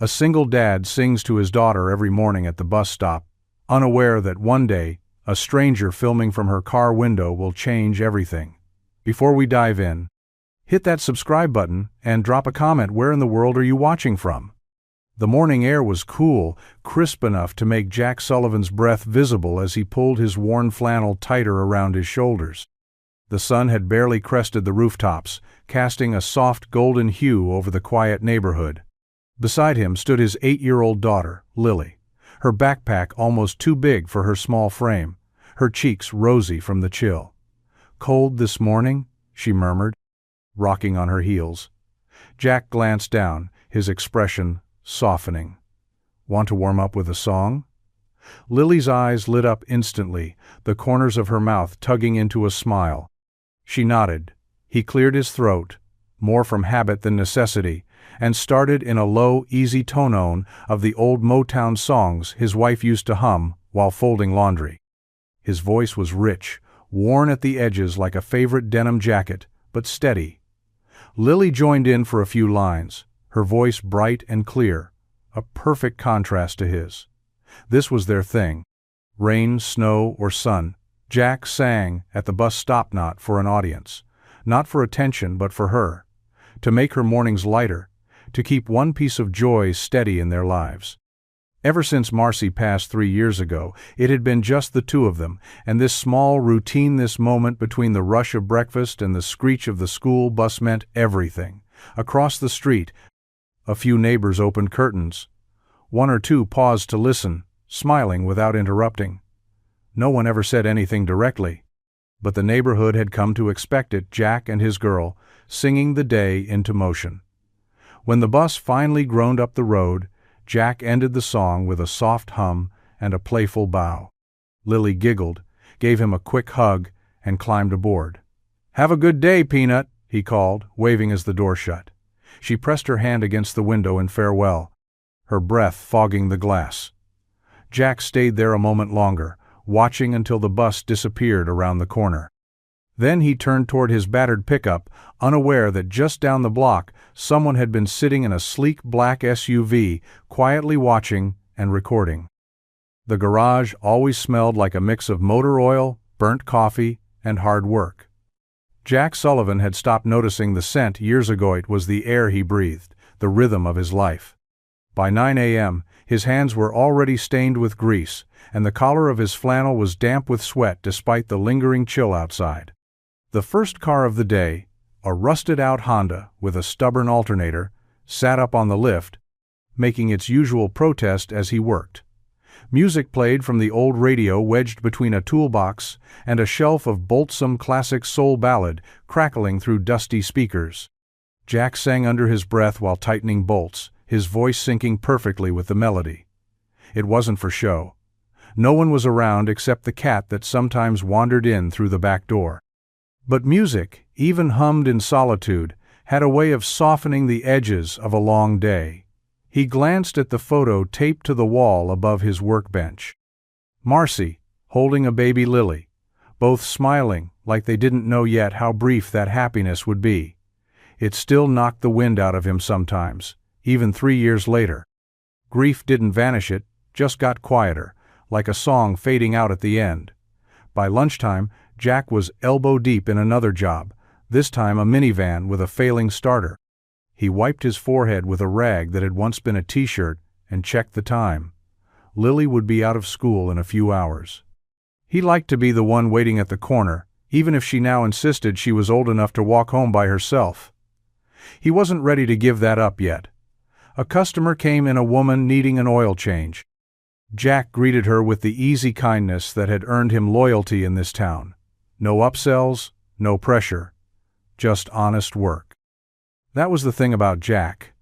A single dad sings to his daughter every morning at the bus stop, unaware that one day, a stranger filming from her car window will change everything. Before we dive in, hit that subscribe button and drop a comment. Where in the world are you watching from? The morning air was cool, crisp enough to make Jack Sullivan's breath visible as he pulled his worn flannel tighter around his shoulders. The sun had barely crested the rooftops, casting a soft golden hue over the quiet neighborhood. Beside him stood his 8-year-old daughter, Lily, her backpack almost too big for her small frame, her cheeks rosy from the chill. "Cold this morning?" she murmured, rocking on her heels. Jack glanced down, his expression softening. "Want to warm up with a song?" Lily's eyes lit up instantly, the corners of her mouth tugging into a smile. She nodded. He cleared his throat, more from habit than necessity, and started in a low, easy tone of the old Motown songs his wife used to hum while folding laundry. His voice was rich, worn at the edges like a favorite denim jacket, but steady. Lily joined in for a few lines, her voice bright and clear, a perfect contrast to his. This was their thing. Rain, snow, or sun, Jack sang at the bus stop, not for an audience, not for attention but for her, to make her mornings lighter, to keep one piece of joy steady in their lives. Ever since Marcy passed 3 years ago, it had been just the two of them, and this small routine, this moment between the rush of breakfast and the screech of the school bus meant everything. Across the street, a few neighbors opened curtains. One or two paused to listen, smiling without interrupting. No one ever said anything directly, but the neighborhood had come to expect it. Jack and his girl, singing the day into motion. When the bus finally groaned up the road, Jack ended the song with a soft hum and a playful bow. Lily giggled, gave him a quick hug, and climbed aboard. "Have a good day, Peanut," he called, waving as the door shut. She pressed her hand against the window in farewell, her breath fogging the glass. Jack stayed there a moment longer, watching until the bus disappeared around the corner. Then he turned toward his battered pickup, unaware that just down the block someone had been sitting in a sleek black SUV, quietly watching and recording. The garage always smelled like a mix of motor oil, burnt coffee, and hard work. Jack Sullivan had stopped noticing the scent years ago. It was the air he breathed, the rhythm of his life. By 9 a.m., his hands were already stained with grease, and the collar of his flannel was damp with sweat despite the lingering chill outside. The first car of the day, a rusted-out Honda with a stubborn alternator, sat up on the lift, making its usual protest as he worked. Music played from the old radio wedged between a toolbox and a shelf of boltsome classic soul ballad crackling through dusty speakers. Jack sang under his breath while tightening bolts, his voice syncing perfectly with the melody. It wasn't for show. No one was around except the cat that sometimes wandered in through the back door. But music, even hummed in solitude, had a way of softening the edges of a long day. He glanced at the photo taped to the wall above his workbench. Marcy, holding a baby Lily, both smiling like they didn't know yet how brief that happiness would be. It still knocked the wind out of him sometimes, even 3 years later. Grief didn't vanish, it just got quieter, like a song fading out at the end. By lunchtime, Jack was elbow-deep in another job, this time a minivan with a failing starter. He wiped his forehead with a rag that had once been a t-shirt and checked the time. Lily would be out of school in a few hours. He liked to be the one waiting at the corner, even if she now insisted she was old enough to walk home by herself. He wasn't ready to give that up yet. A customer came in, a woman needing an oil change. Jack greeted her with the easy kindness that had earned him loyalty in this town. No upsells, no pressure, just honest work. That was the thing about Jack.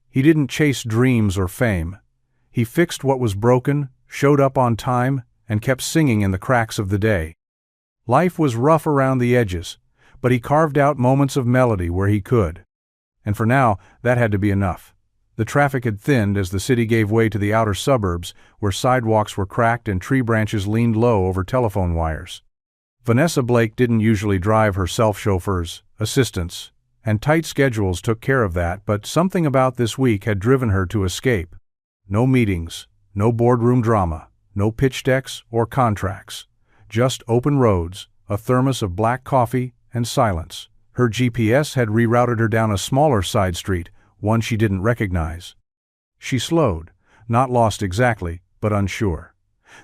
He didn't chase dreams or fame. He fixed what was broken, showed up on time, and kept singing in the cracks of the day. Life was rough around the edges, but he carved out moments of melody where he could. And for now, that had to be enough. The traffic had thinned as the city gave way to the outer suburbs, where sidewalks were cracked and tree branches leaned low over telephone wires. Vanessa Blake didn't usually drive her self-chauffeurs, assistants. and tight schedules took care of that, but something about this week had driven her to escape. No meetings, no boardroom drama, no pitch decks or contracts. Just open roads, a thermos of black coffee, and silence. Her GPS had rerouted her down a smaller side street, one she didn't recognize. She slowed, not lost exactly, but unsure.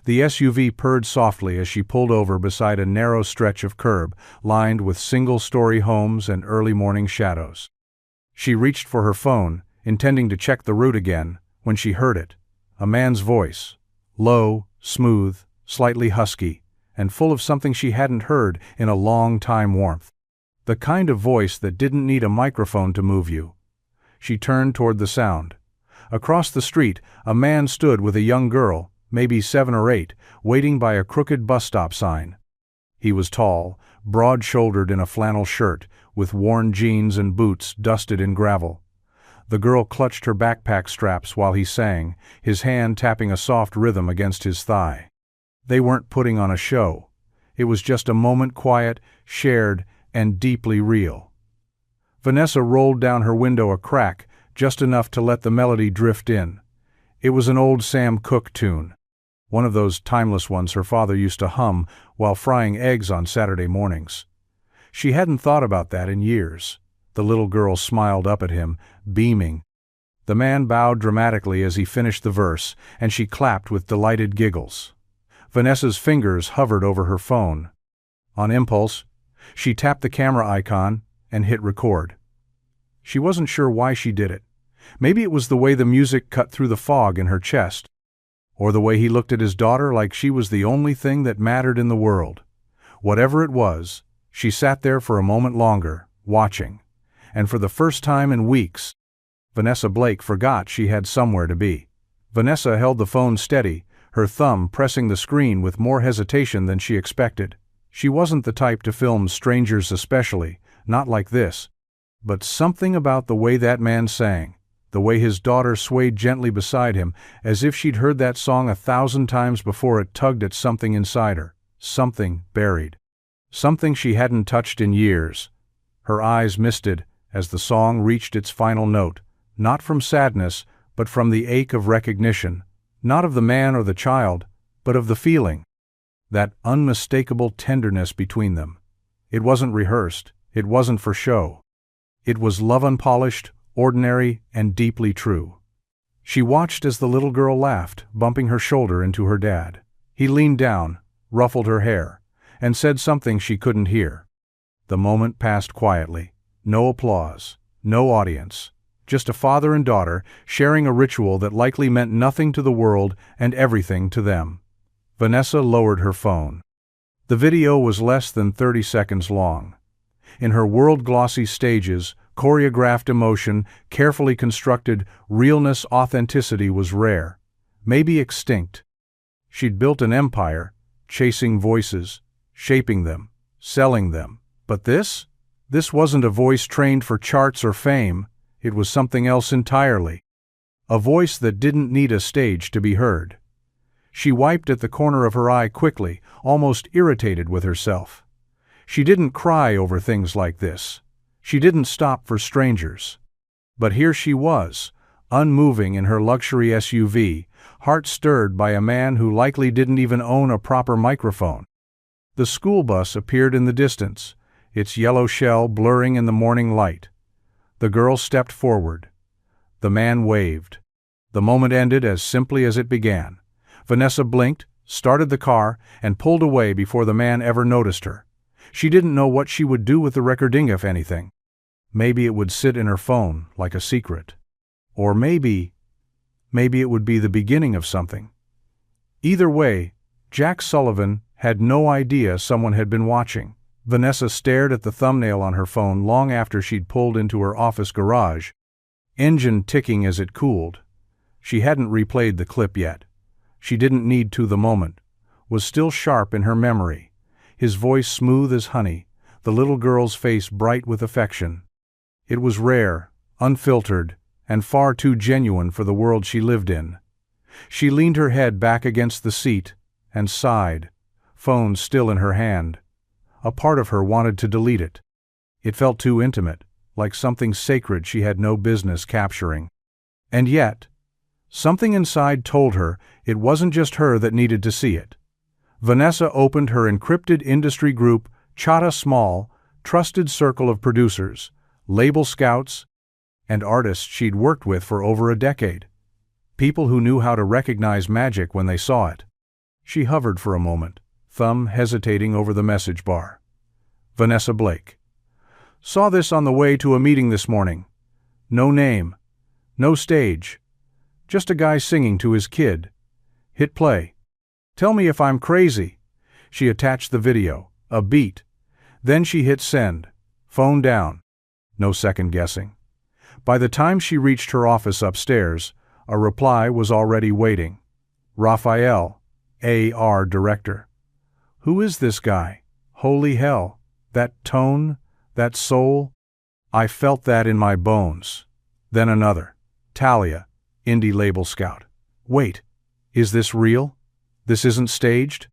The SUV purred softly as she pulled over beside a narrow stretch of curb, lined with single-story homes and early morning shadows. She reached for her phone, intending to check the route again, when she heard it. A man's voice. Low, smooth, slightly husky, and full of something she hadn't heard in a long time. Warmth. The kind of voice that didn't need a microphone to move you. She turned toward the sound. Across the street, a man stood with a young girl, maybe 7 or 8, waiting by a crooked bus stop sign. He was tall, broad-shouldered in a flannel shirt, with worn jeans and boots dusted in gravel. The girl clutched her backpack straps while he sang, his hand tapping a soft rhythm against his thigh. They weren't putting on a show. It was just a moment, quiet, shared, and deeply real. Vanessa rolled down her window a crack, just enough to let the melody drift in. It was an old Sam Cooke tune, one of those timeless ones her father used to hum while frying eggs on Saturday mornings. She hadn't thought about that in years. The little girl smiled up at him, beaming. The man bowed dramatically as he finished the verse, and she clapped with delighted giggles. Vanessa's fingers hovered over her phone. On impulse, she tapped the camera icon and hit record. She wasn't sure why she did it. Maybe it was the way the music cut through the fog in her chest, or the way he looked at his daughter like she was the only thing that mattered in the world. Whatever it was, she sat there for a moment longer, watching. And for the first time in weeks, Vanessa Blake forgot she had somewhere to be. Vanessa held the phone steady, her thumb pressing the screen with more hesitation than she expected. She wasn't the type to film strangers especially, not like this. But something about the way that man sang, the way his daughter swayed gently beside him, as if she'd heard that song 1,000 times before, it tugged at something inside her, something buried. Something she hadn't touched in years. Her eyes misted as the song reached its final note, not from sadness, but from the ache of recognition, not of the man or the child, but of the feeling. That unmistakable tenderness between them. It wasn't rehearsed, it wasn't for show. It was love unpolished, ordinary, and deeply true. She watched as the little girl laughed, bumping her shoulder into her dad. He leaned down, ruffled her hair, and said something she couldn't hear. The moment passed quietly. No applause, no audience. Just a father and daughter sharing a ritual that likely meant nothing to the world and everything to them. Vanessa lowered her phone. The video was less than 30 seconds long. In her world-glossy stages, choreographed emotion, carefully constructed realness, authenticity was rare, maybe extinct. She'd built an empire, chasing voices, shaping them, selling them. But this wasn't a voice trained for charts or fame. It was something else entirely. A voice that didn't need a stage to be heard. She wiped at the corner of her eye quickly, almost irritated with herself. She didn't cry over things like this. She didn't stop for strangers. But here she was, unmoving in her luxury SUV, heart stirred by a man who likely didn't even own a proper microphone. The school bus appeared in the distance, its yellow shell blurring in the morning light. The girl stepped forward. The man waved. The moment ended as simply as it began. Vanessa blinked, started the car, and pulled away before the man ever noticed her. She didn't know what she would do with the recording, if anything. Maybe it would sit in her phone like a secret. Or maybe it would be the beginning of something. Either way, Jack Sullivan had no idea someone had been watching. Vanessa stared at the thumbnail on her phone long after she'd pulled into her office garage, engine ticking as it cooled. She hadn't replayed the clip yet. She didn't need to. The moment was still sharp in her memory. His voice smooth as honey, the little girl's face bright with affection. It was rare, unfiltered, and far too genuine for the world she lived in. She leaned her head back against the seat and sighed, phone still in her hand. A part of her wanted to delete it. It felt too intimate, like something sacred she had no business capturing. And yet, something inside told her it wasn't just her that needed to see it. Vanessa opened her encrypted industry group, Chata Small, trusted circle of producers, label scouts, and artists she'd worked with for over a decade. People who knew how to recognize magic when they saw it. She hovered for a moment, thumb hesitating over the message bar. Vanessa Blake. Saw this on the way to a meeting this morning. No name. No stage. Just a guy singing to his kid. Hit play. Tell me if I'm crazy. She attached the video, a beat. Then she hit send. Phone down. No second guessing. By the time she reached her office upstairs, a reply was already waiting. Raphael, AR Director. Who is this guy? Holy hell. That tone, that soul. I felt that in my bones. Then another. Talia, Indie Label Scout. Wait, is this real? This isn't staged?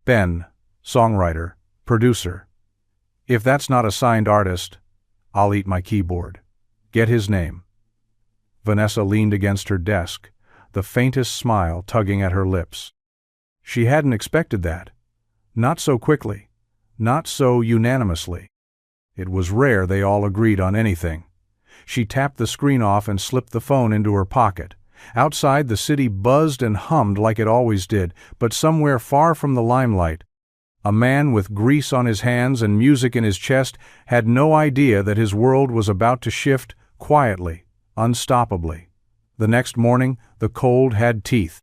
Ben, songwriter, producer. If that's not a signed artist, I'll eat my keyboard. Get his name. Vanessa leaned against her desk, the faintest smile tugging at her lips. She hadn't expected that. Not so quickly. Not so unanimously. It was rare they all agreed on anything. She tapped the screen off and slipped the phone into her pocket. Outside, the city buzzed and hummed like it always did, but somewhere far from the limelight, a man with grease on his hands and music in his chest had no idea that his world was about to shift quietly, unstoppably. The next morning, the cold had teeth.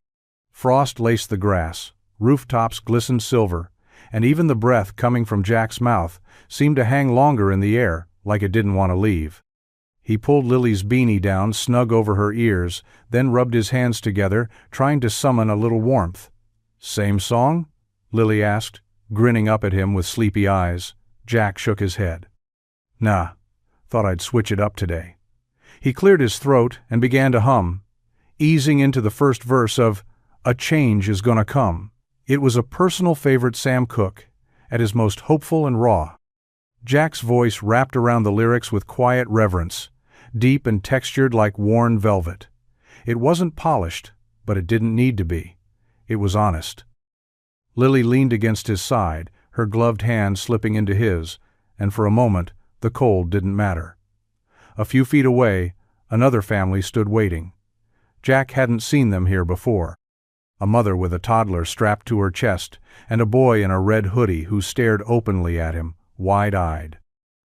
Frost laced the grass, rooftops glistened silver, and even the breath coming from Jack's mouth seemed to hang longer in the air, like it didn't want to leave. He pulled Lily's beanie down snug over her ears, then rubbed his hands together, trying to summon a little warmth. Same song? Lily asked, grinning up at him with sleepy eyes. Jack shook his head. Nah, thought I'd switch it up today. He cleared his throat and began to hum, easing into the first verse of A Change Is Gonna Come. It was a personal favorite Sam Cooke, at his most hopeful and raw. Jack's voice wrapped around the lyrics with quiet reverence, deep and textured like worn velvet. It wasn't polished, but it didn't need to be. It was honest. Lily leaned against his side, her gloved hand slipping into his, and for a moment the cold didn't matter. A few feet away, another family stood waiting. Jack hadn't seen them here before. A mother with a toddler strapped to her chest, and a boy in a red hoodie who stared openly at him, wide-eyed.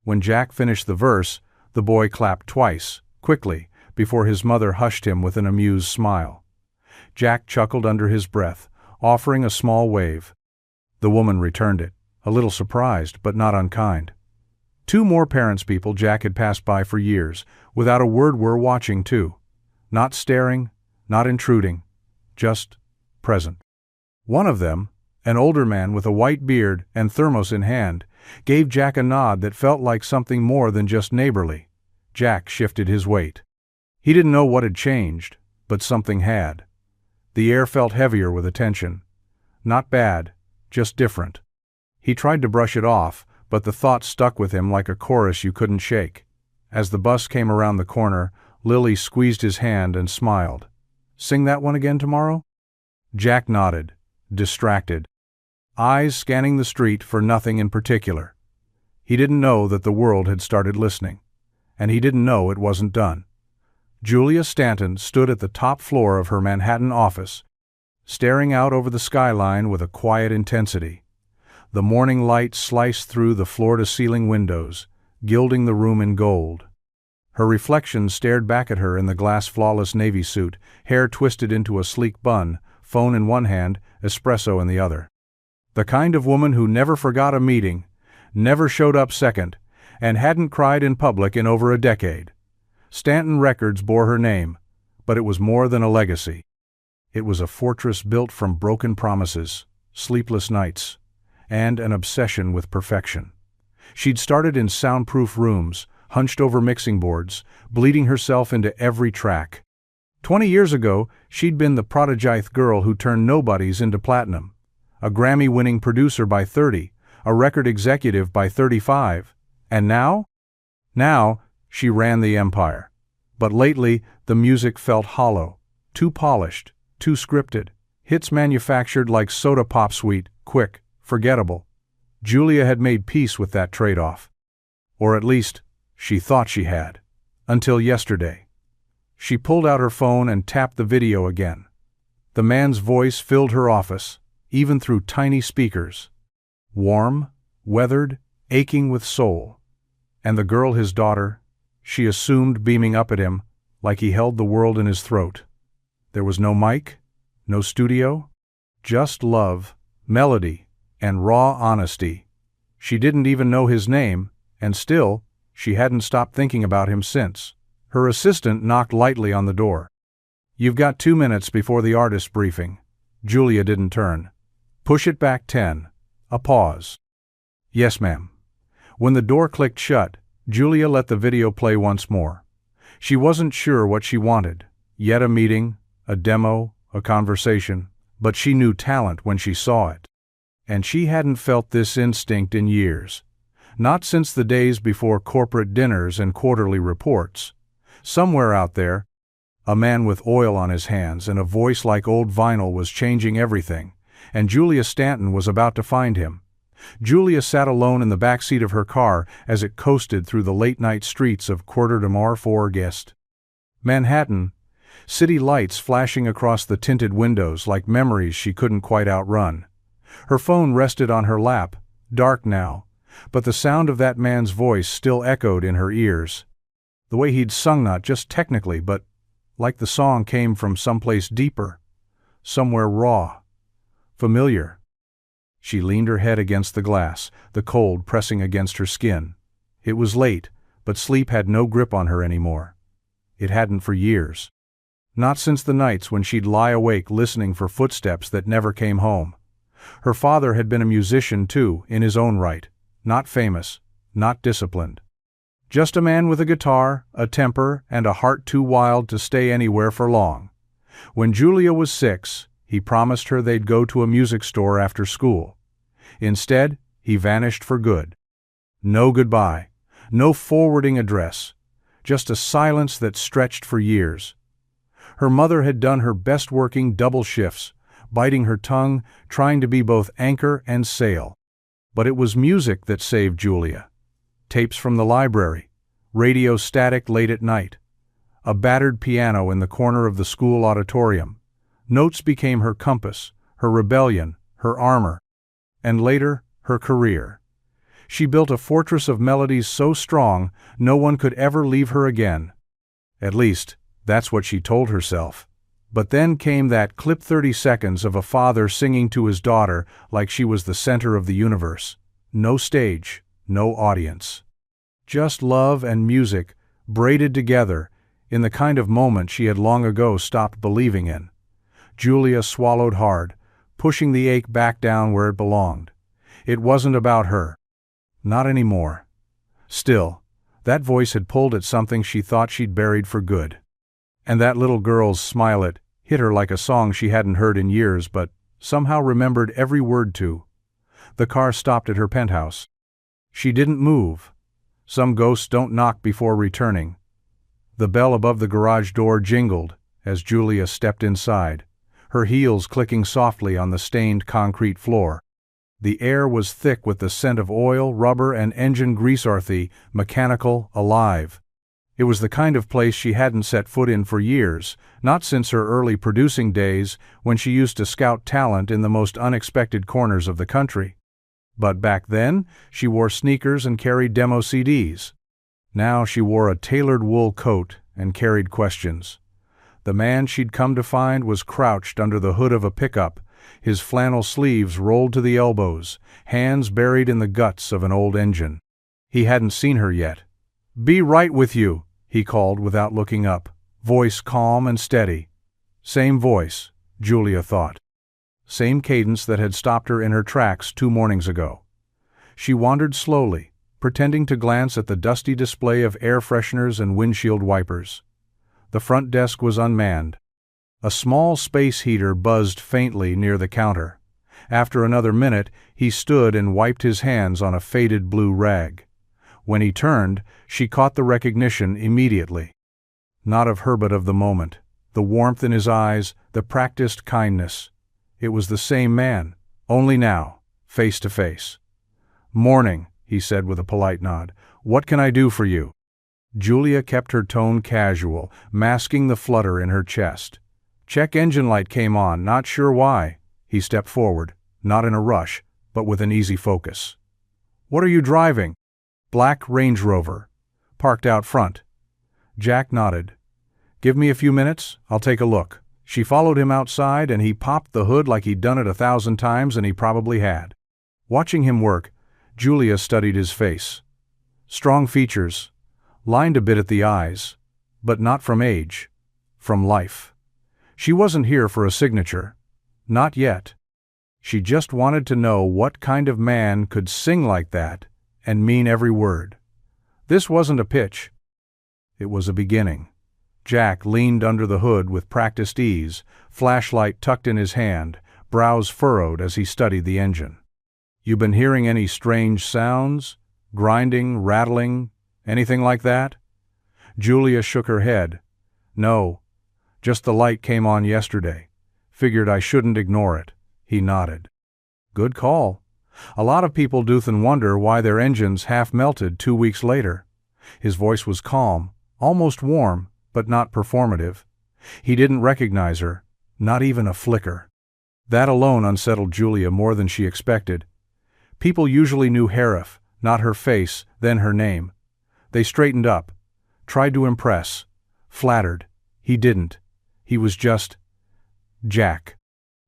When Jack finished the verse, the boy clapped twice, quickly, before his mother hushed him with an amused smile. Jack chuckled under his breath, offering a small wave. The woman returned it, a little surprised but not unkind. Two more parentspeople Jack had passed by for years, without a word were watching too. Not staring, not intruding, just present. One of them, an older man with a white beard and thermos in hand, gave Jack a nod that felt like something more than just neighborly. Jack shifted his weight. He didn't know what had changed, but something had. The air felt heavier with attention. Not bad, just different. He tried to brush it off, but the thought stuck with him like a chorus you couldn't shake. As the bus came around the corner, Lily squeezed his hand and smiled. Sing that one again tomorrow? Jack nodded, distracted, eyes scanning the street for nothing in particular. He didn't know that the world had started listening, and he didn't know it wasn't done. Julia Stanton stood at the top floor of her Manhattan office, staring out over the skyline with a quiet intensity. The morning light sliced through the floor-to-ceiling windows, gilding the room in gold. Her reflection stared back at her in the glass-flawless navy suit, hair twisted into a sleek bun, phone in one hand, espresso in the other. The kind of woman who never forgot a meeting, never showed up second, and hadn't cried in public in over a decade. Stanton Records bore her name, but it was more than a legacy. It was a fortress built from broken promises, sleepless nights, and an obsession with perfection. She'd started in soundproof rooms, hunched over mixing boards, bleeding herself into every track. 20 years ago, she'd been the prodigithe girl who turned nobodies into platinum, a Grammy-winning producer by 30, a record executive by 35, and now? Now, She ran the empire. But lately, the music felt hollow, too polished, too scripted, hits manufactured like soda pop sweet, quick, forgettable. Julia had made peace with that trade-off. Or at least, she thought she had. Until yesterday. She pulled out her phone and tapped the video again. The man's voice filled her office, even through tiny speakers. Warm, weathered, aching with soul. And the girl, his daughter, she assumed, beaming up at him, like he held the world in his throat. There was no mic, no studio, just love, melody, and raw honesty. She didn't even know his name, and still, she hadn't stopped thinking about him since. Her assistant knocked lightly on the door. "You've got 2 minutes before the artist briefing." Julia didn't turn. "Push it back 10. A pause." "Yes, ma'am." When the door clicked shut, Julia let the video play once more. She wasn't sure what she wanted, yet a meeting, a demo, a conversation, but she knew talent when she saw it. And she hadn't felt this instinct in years. Not since the days before corporate dinners and quarterly reports. Somewhere out there, a man with oil on his hands and a voice like old vinyl was changing everything, and Julia Stanton was about to find him. Julia sat alone in the back seat of her car as it coasted through the late-night streets of Quarter de Marfort. Manhattan, city lights flashing across the tinted windows like memories she couldn't quite outrun. Her phone rested on her lap, dark now, but the sound of that man's voice still echoed in her ears. The way he'd sung, not just technically, but like the song came from someplace deeper, somewhere raw, familiar. She leaned her head against the glass, the cold pressing against her skin. It was late, but sleep had no grip on her anymore. It hadn't for years. Not since the nights when she'd lie awake listening for footsteps that never came home. Her father had been a musician too, in his own right. Not famous, not disciplined. Just a man with a guitar, a temper, and a heart too wild to stay anywhere for long. When Julia was 6, he promised her they'd go to a music store after school. Instead, he vanished for good. No goodbye, no forwarding address, just a silence that stretched for years. Her mother had done her best working double shifts, biting her tongue, trying to be both anchor and sail. But it was music that saved Julia. Tapes from the library, radio static late at night, a battered piano in the corner of the school auditorium. Notes became her compass, her rebellion, her armor, and later, her career. She built a fortress of melodies so strong no one could ever leave her again. At least, that's what she told herself. But then came that clip 30 seconds of a father singing to his daughter like she was the center of the universe. No stage, no audience. Just love and music, braided together, in the kind of moment she had long ago stopped believing in. Julia swallowed hard, pushing the ache back down where it belonged. It wasn't about her. Not anymore. Still, that voice had pulled at something she thought she'd buried for good. And that little girl's smile, it hit her like a song she hadn't heard in years but somehow remembered every word to. The car stopped at her penthouse. She didn't move. Some ghosts don't knock before returning. The bell above the garage door jingled as Julia stepped inside, her heels clicking softly on the stained concrete floor. The air was thick with the scent of oil, rubber, and engine grease, earthy, mechanical, alive. It was the kind of place she hadn't set foot in for years, not since her early producing days when she used to scout talent in the most unexpected corners of the country. But back then, she wore sneakers and carried demo CDs. Now she wore a tailored wool coat and carried questions. The man she'd come to find was crouched under the hood of a pickup, his flannel sleeves rolled to the elbows, hands buried in the guts of an old engine. He hadn't seen her yet. "Be right with you," he called without looking up, voice calm and steady. Same voice, Julia thought. Same cadence that had stopped her in her tracks 2 mornings ago. She wandered slowly, pretending to glance at the dusty display of air fresheners and windshield wipers. The front desk was unmanned. A small space heater buzzed faintly near the counter. After another minute, he stood and wiped his hands on a faded blue rag. When he turned, she caught the recognition immediately. Not of her but of the moment. The warmth in his eyes, the practiced kindness. It was the same man, only now, face to face. "Morning," he said with a polite nod. "What can I do for you?" Julia kept her tone casual, masking the flutter in her chest. Check engine light came on, not sure why. He stepped forward, not in a rush, but with an easy focus. "What are you driving?" "Black Range Rover. Parked out front." Jack nodded. "Give me a few minutes, I'll take a look." She followed him outside and he popped the hood like he'd done it 1,000 times, and he probably had. Watching him work, Julia studied his face. Strong features, lined a bit at the eyes, but not from age, from life. She wasn't here for a signature. Not yet. She just wanted to know what kind of man could sing like that and mean every word. This wasn't a pitch. It was a beginning. Jack leaned under the hood with practiced ease, flashlight tucked in his hand, brows furrowed as he studied the engine. "You been hearing any strange sounds? Grinding, rattling, anything like that?" Julia shook her head. "No, just the light came on yesterday. Figured I shouldn't ignore it." He nodded. "Good call. A lot of people do wonder why their engines half melted 2 weeks later." His voice was calm, almost warm, but not performative. He didn't recognize her, not even a flicker. That alone unsettled Julia more than she expected. People usually knew Harif, not her face, then her name. They straightened up, tried to impress, flattered. He didn't. He was just Jack.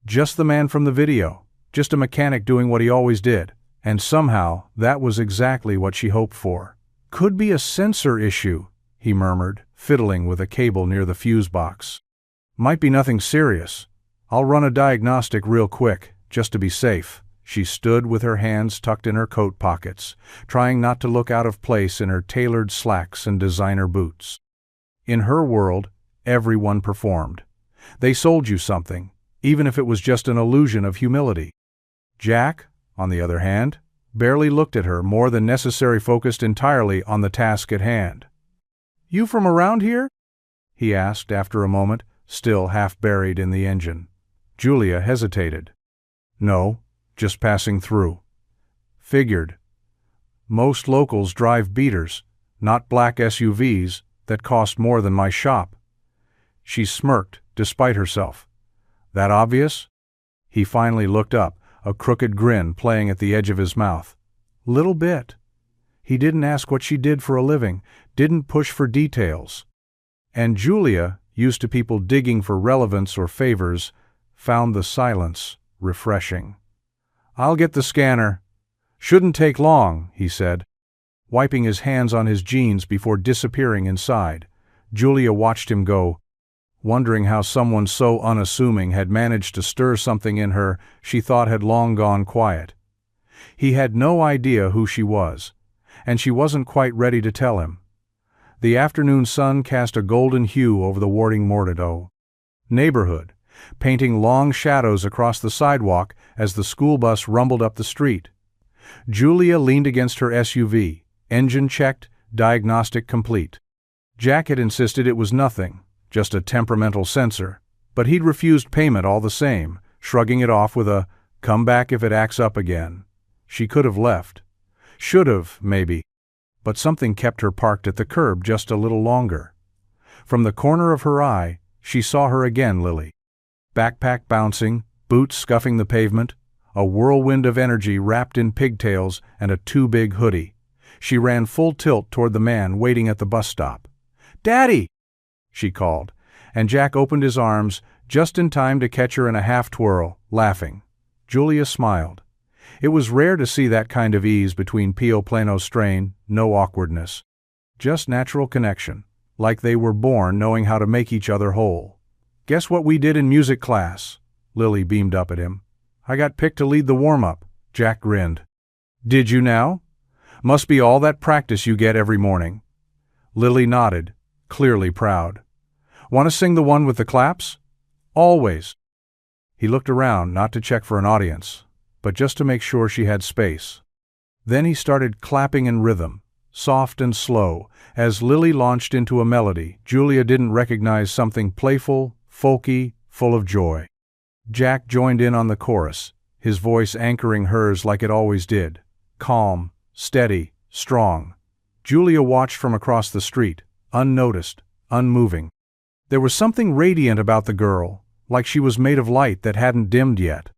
Just the man from the video, just a mechanic doing what he always did, and somehow that was exactly what she hoped for. "Could be a sensor issue," he murmured, fiddling with a cable near the fuse box. "Might be nothing serious. I'll run a diagnostic real quick, just to be safe." She stood with her hands tucked in her coat pockets, trying not to look out of place in her tailored slacks and designer boots. In her world, everyone performed. They sold you something, even if it was just an illusion of humility. Jack, on the other hand, barely looked at her, more than necessary focused entirely on the task at hand. "You from around here?" he asked after a moment, still half buried in the engine. Julia hesitated. "No, just passing through." "Figured. Most locals drive beaters, not black SUVs that cost more than my shop." She smirked, despite herself. "That obvious?" He finally looked up, a crooked grin playing at the edge of his mouth. "Little bit." He didn't ask what she did for a living, didn't push for details. And Julia, used to people digging for relevance or favors, found the silence refreshing. "I'll get the scanner." "Shouldn't take long," he said, wiping his hands on his jeans before disappearing inside. Julia watched him go, wondering how someone so unassuming had managed to stir something in her she thought had long gone quiet. He had no idea who she was, and she wasn't quite ready to tell him. The afternoon sun cast a golden hue over the Warding Mordido neighborhood, painting long shadows across the sidewalk as the school bus rumbled up the street. Julia leaned against her SUV, engine checked, diagnostic complete. Jack had insisted it was nothing, just a temperamental sensor, but he'd refused payment all the same, shrugging it off with a, "Come back if it acts up again." She could have left. Should have, maybe. But something kept her parked at the curb just a little longer. From the corner of her eye, she saw her again, Lily. Backpack bouncing, boots scuffing the pavement, a whirlwind of energy wrapped in pigtails and a too-big hoodie. She ran full tilt toward the man waiting at the bus stop. "Daddy!" she called, and Jack opened his arms just in time to catch her in a half-twirl, laughing. Julia smiled. It was rare to see that kind of ease between Pio Plano strain, no awkwardness. Just natural connection, like they were born knowing how to make each other whole. "Guess what we did in music class?" Lily beamed up at him. "I got picked to lead the warm-up." Jack grinned. "Did you now? Must be all that practice you get every morning." Lily nodded, clearly proud. "Want to sing the one with the claps?" "Always." He looked around, not to check for an audience, but just to make sure she had space. Then he started clapping in rhythm, soft and slow. As Lily launched into a melody, Julia didn't recognize something playful, folky, full of joy. Jack joined in on the chorus, his voice anchoring hers like it always did. Calm, steady, strong. Julia watched from across the street, unnoticed, unmoving. There was something radiant about the girl, like she was made of light that hadn't dimmed yet.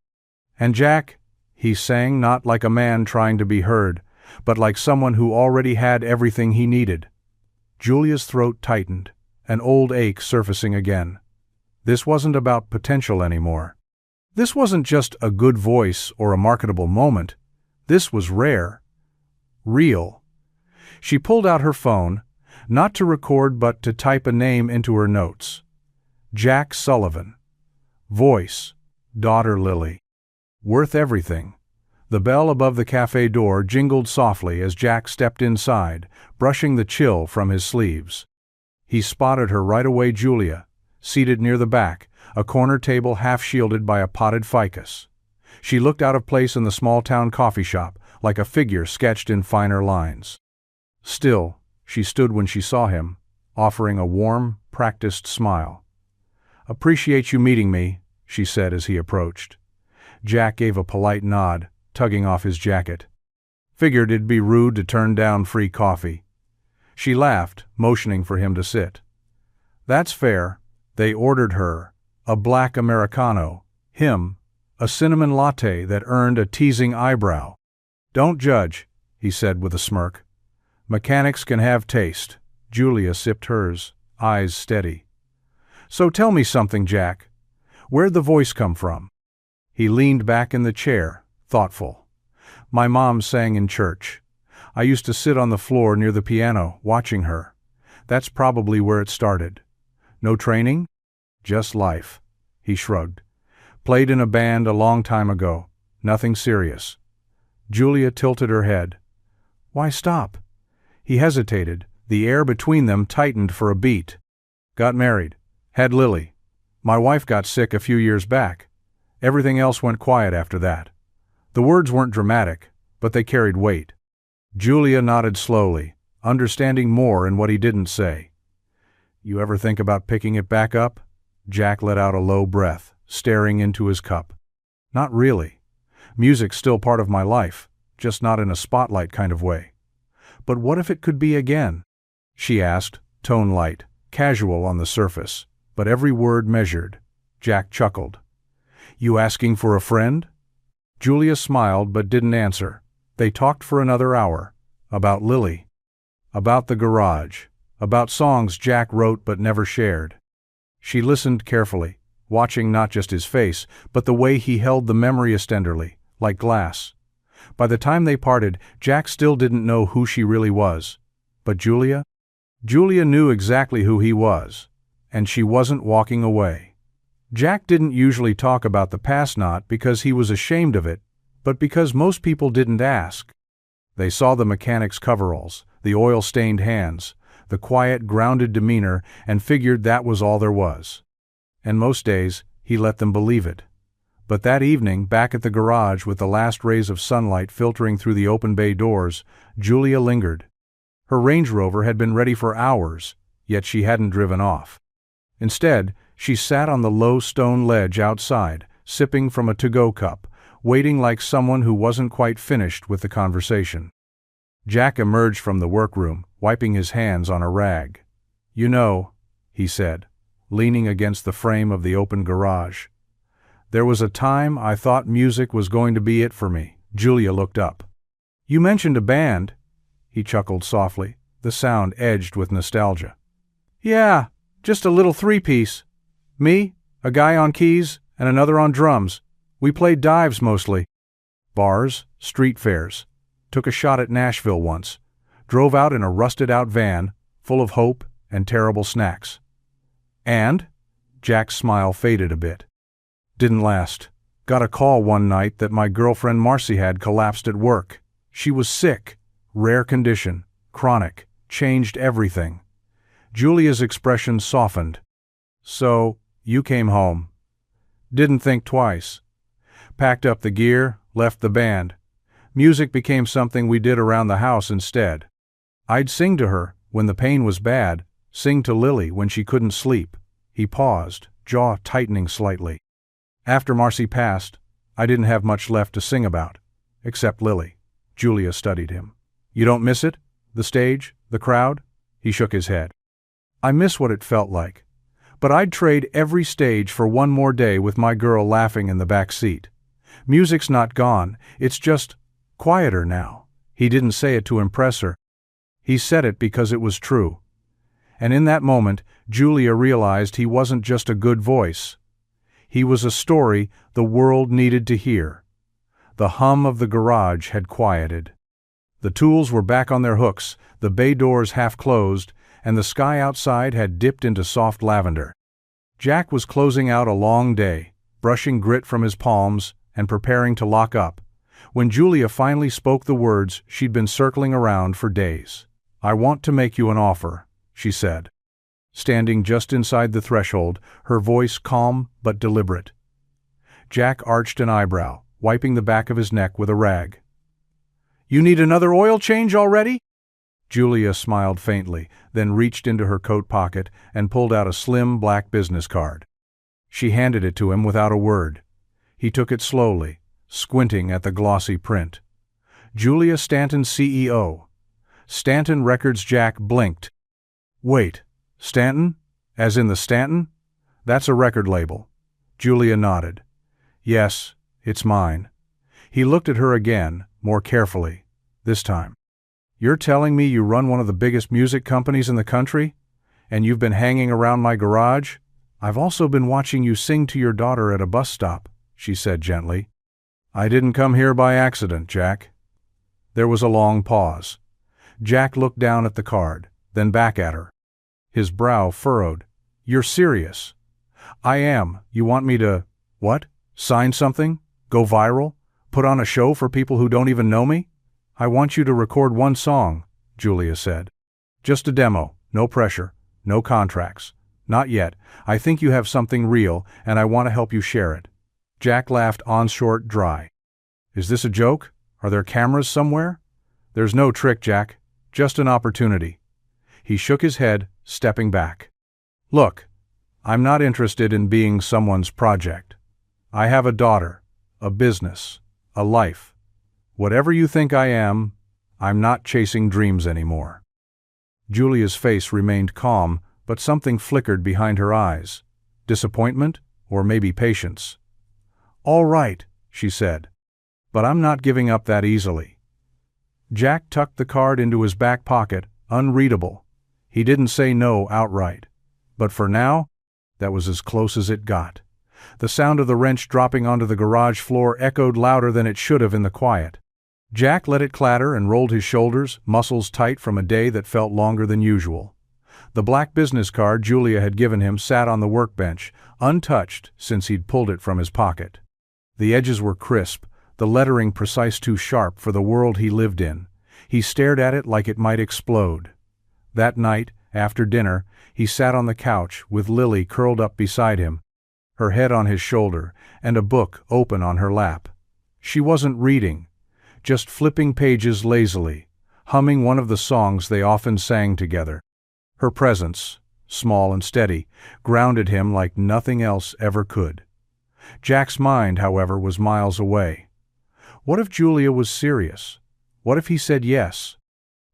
And Jack, he sang, not like a man trying to be heard, but like someone who already had everything he needed. Julia's throat tightened, an old ache surfacing again. This wasn't about potential anymore. This wasn't just a good voice or a marketable moment. This was rare. Real. She pulled out her phone, not to record but to type a name into her notes. Jack Sullivan. Voice, daughter Lily. Worth everything. The bell above the cafe door jingled softly as Jack stepped inside, brushing the chill from his sleeves. He spotted her right away. Julia, seated near the back, a corner table half shielded by a potted ficus. She looked out of place in the small-town coffee shop, like a figure sketched in finer lines. Still, she stood when she saw him, offering a warm, practiced smile. "Appreciate you meeting me," she said as he approached. Jack gave a polite nod, tugging off his jacket. "Figured it'd be rude to turn down free coffee." She laughed, motioning for him to sit. "That's fair." They ordered her a black Americano, him a cinnamon latte that earned a teasing eyebrow. "Don't judge," he said with a smirk. "Mechanics can have taste." Julia sipped hers, eyes steady. "So tell me something, Jack. Where'd the voice come from?" He leaned back in the chair, thoughtful. "My mom sang in church. I used to sit on the floor near the piano, watching her. That's probably where it started. No training? Just life." He shrugged. "Played in a band a long time ago. Nothing serious." Julia tilted her head. "Why stop?" He hesitated. The air between them tightened for a beat. "Got married. Had Lily. My wife got sick a few years back. Everything else went quiet after that." The words weren't dramatic, but they carried weight. Julia nodded slowly, understanding more in what he didn't say. "You ever think about picking it back up?" Jack let out a low breath, staring into his cup. "Not really. Music's still part of my life, just not in a spotlight kind of way." "But what if it could be again?" she asked, tone light, casual on the surface, but every word measured. Jack chuckled. "You asking for a friend?" Julia smiled but didn't answer. They talked for another hour. About Lily. About the garage. About songs Jack wrote but never shared. She listened carefully, watching not just his face, but the way he held the memory as tenderly, like glass. By the time they parted, Jack still didn't know who she really was. But Julia? Julia knew exactly who he was, and she wasn't walking away. Jack didn't usually talk about the past, not because he was ashamed of it, but because most people didn't ask. They saw the mechanic's coveralls, the oil-stained hands, the quiet, grounded demeanor, and figured that was all there was. And most days, he let them believe it. But that evening, back at the garage with the last rays of sunlight filtering through the open bay doors, Julia lingered. Her Range Rover had been ready for hours, yet she hadn't driven off. Instead, she sat on the low stone ledge outside, sipping from a to-go cup, waiting like someone who wasn't quite finished with the conversation. Jack emerged from the workroom, wiping his hands on a rag. "You know," he said, leaning against the frame of the open garage, "there was a time I thought music was going to be it for me." Julia looked up. "You mentioned a band." He chuckled softly, the sound edged with nostalgia. "Yeah, just a little three-piece. Me, a guy on keys, and another on drums. We played dives mostly. Bars, street fairs. Took a shot at Nashville once. Drove out in a rusted-out van, full of hope and terrible snacks." "And?" Jack's smile faded a bit. "Didn't last. Got a call one night that my girlfriend Marcy had collapsed at work. She was sick. Rare condition. Chronic. Changed everything." Julia's expression softened. "So, you came home." "Didn't think twice. Packed up the gear, left the band. Music became something we did around the house instead." I'd sing to her when the pain was bad, sing to Lily when she couldn't sleep. He paused, jaw tightening slightly. After Marcy passed, I didn't have much left to sing about, except Lily. Julia studied him. You don't miss it? The stage? The crowd? He shook his head. I miss what it felt like. But I'd trade every stage for one more day with my girl laughing in the back seat. Music's not gone, it's just quieter now. He didn't say it to impress her. He said it because it was true. And in that moment, Julia realized he wasn't just a good voice. He was a story the world needed to hear. The hum of the garage had quieted. The tools were back on their hooks, the bay doors half closed, and the sky outside had dipped into soft lavender. Jack was closing out a long day, brushing grit from his palms and preparing to lock up, when Julia finally spoke the words she'd been circling around for days. I want to make you an offer, she said. Standing just inside the threshold, her voice calm but deliberate. Jack arched an eyebrow, wiping the back of his neck with a rag. You need another oil change already? Julia smiled faintly, then reached into her coat pocket and pulled out a slim black business card. She handed it to him without a word. He took it slowly, squinting at the glossy print. Julia Stanton, CEO. Stanton Records. Jack blinked. Wait, Stanton? As in the Stanton? That's a record label. Julia nodded. Yes, it's mine. He looked at her again, more carefully, this time. You're telling me you run one of the biggest music companies in the country? And you've been hanging around my garage? I've also been watching you sing to your daughter at a bus stop, she said gently. I didn't come here by accident, Jack. There was a long pause. Jack looked down at the card, then back at her. His brow furrowed. You're serious? I am. You want me to, what? Sign something? Go viral? Put on a show for people who don't even know me? I want you to record one song, Julia said. Just a demo, no pressure, no contracts. Not yet. I think you have something real, and I want to help you share it. Jack laughed short, dry. Is this a joke? Are there cameras somewhere? There's no trick, Jack. Just an opportunity. He shook his head, stepping back. Look, I'm not interested in being someone's project. I have a daughter, a business, a life. Whatever you think I am, I'm not chasing dreams anymore. Julia's face remained calm, but something flickered behind her eyes. Disappointment, or maybe patience. All right, she said. But I'm not giving up that easily. Jack tucked the card into his back pocket, unreadable. He didn't say no outright. But for now, that was as close as it got. The sound of the wrench dropping onto the garage floor echoed louder than it should have in the quiet. Jack let it clatter and rolled his shoulders, muscles tight from a day that felt longer than usual. The black business card Julia had given him sat on the workbench, untouched since he'd pulled it from his pocket. The edges were crisp, the lettering precise, too sharp for the world he lived in. He stared at it like it might explode. That night, after dinner, he sat on the couch with Lily curled up beside him, her head on his shoulder, and a book open on her lap. She wasn't reading, just flipping pages lazily, humming one of the songs they often sang together. Her presence, small and steady, grounded him like nothing else ever could. Jack's mind, however, was miles away. What if Julia was serious? What if he said yes?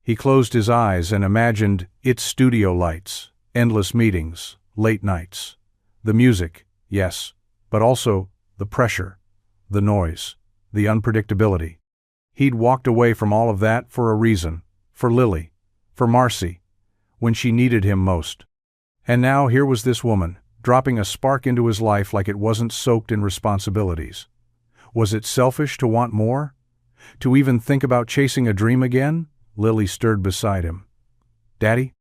He closed his eyes and imagined its studio lights, endless meetings, late nights. The music, yes, but also the pressure, the noise, the unpredictability. He'd walked away from all of that for a reason, for Lily, for Marcy, when she needed him most. And now here was this woman, dropping a spark into his life like it wasn't soaked in responsibilities. Was it selfish to want more? To even think about chasing a dream again? Lily stirred beside him. Daddy?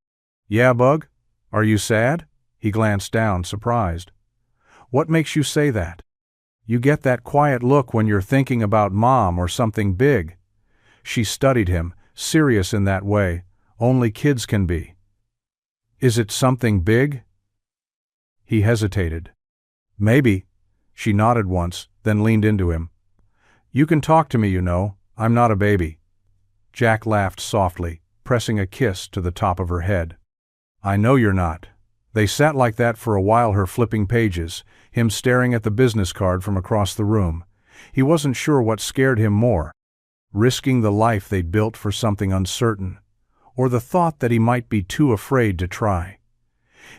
Yeah, Bug? Are you sad? He glanced down, surprised. What makes you say that? You get that quiet look when you're thinking about Mom or something big. She studied him, serious in that way, only kids can be. Is it something big? He hesitated. Maybe. She nodded once, then leaned into him. You can talk to me, you know. I'm not a baby. Jack laughed softly, pressing a kiss to the top of her head. "I know you're not." They sat like that for a while, her flipping pages, him staring at the business card from across the room. He wasn't sure what scared him more, risking the life they'd built for something uncertain, or the thought that he might be too afraid to try.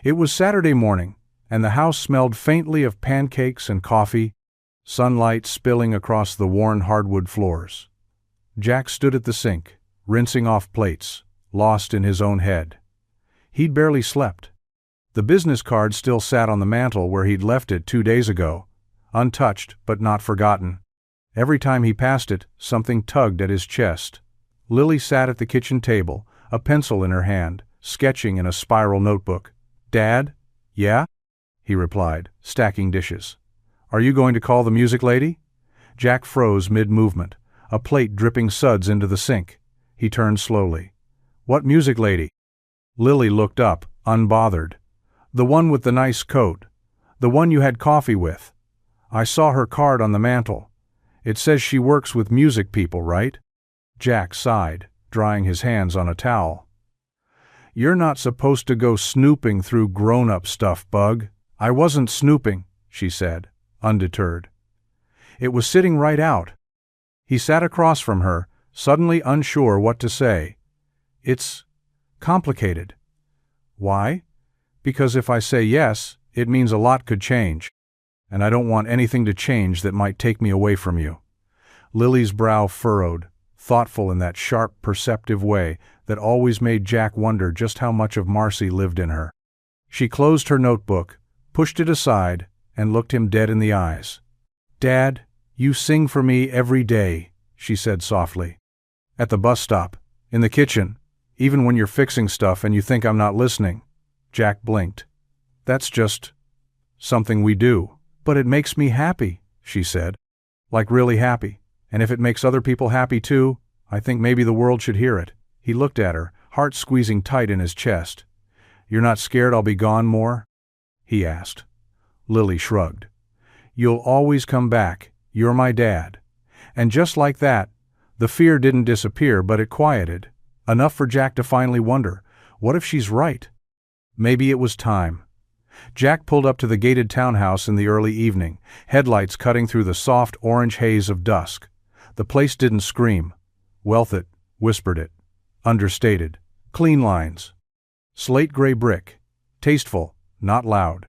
It was Saturday morning, and the house smelled faintly of pancakes and coffee, sunlight spilling across the worn hardwood floors. Jack stood at the sink, rinsing off plates, lost in his own head. He'd barely slept. The business card still sat on the mantel where he'd left it 2 days ago, untouched but not forgotten. Every time he passed it, something tugged at his chest. Lily sat at the kitchen table, a pencil in her hand, sketching in a spiral notebook. "Dad?" "Yeah?" he replied, stacking dishes. "Are you going to call the music lady?" Jack froze mid-movement, a plate dripping suds into the sink. He turned slowly. "What music lady?" Lily looked up, unbothered. "The one with the nice coat. The one you had coffee with. I saw her card on the mantel. It says she works with music people, right?" Jack sighed, drying his hands on a towel. "You're not supposed to go snooping through grown-up stuff, Bug." "I wasn't snooping," she said, undeterred. "It was sitting right out." He sat across from her, suddenly unsure what to say. "It's complicated." "Why?" "Because if I say yes, it means a lot could change. And I don't want anything to change that might take me away from you." Lily's brow furrowed, thoughtful in that sharp, perceptive way that always made Jack wonder just how much of Marcy lived in her. She closed her notebook, pushed it aside, and looked him dead in the eyes. "Dad, you sing for me every day," she said softly. "At the bus stop, in the kitchen, even when you're fixing stuff and you think I'm not listening." Jack blinked. "That's just something we do." "But it makes me happy," she said. "Like really happy. And if it makes other people happy too, I think maybe the world should hear it." He looked at her, heart squeezing tight in his chest. "You're not scared I'll be gone more?" he asked. Lily shrugged. "You'll always come back. You're my dad." And just like that, the fear didn't disappear, but it quieted. Enough for Jack to finally wonder, what if she's right? Maybe it was time. Jack pulled up to the gated townhouse in the early evening, headlights cutting through the soft orange haze of dusk. The place didn't scream. Wealth it, whispered it. Understated. Clean lines. Slate gray brick. Tasteful, not loud.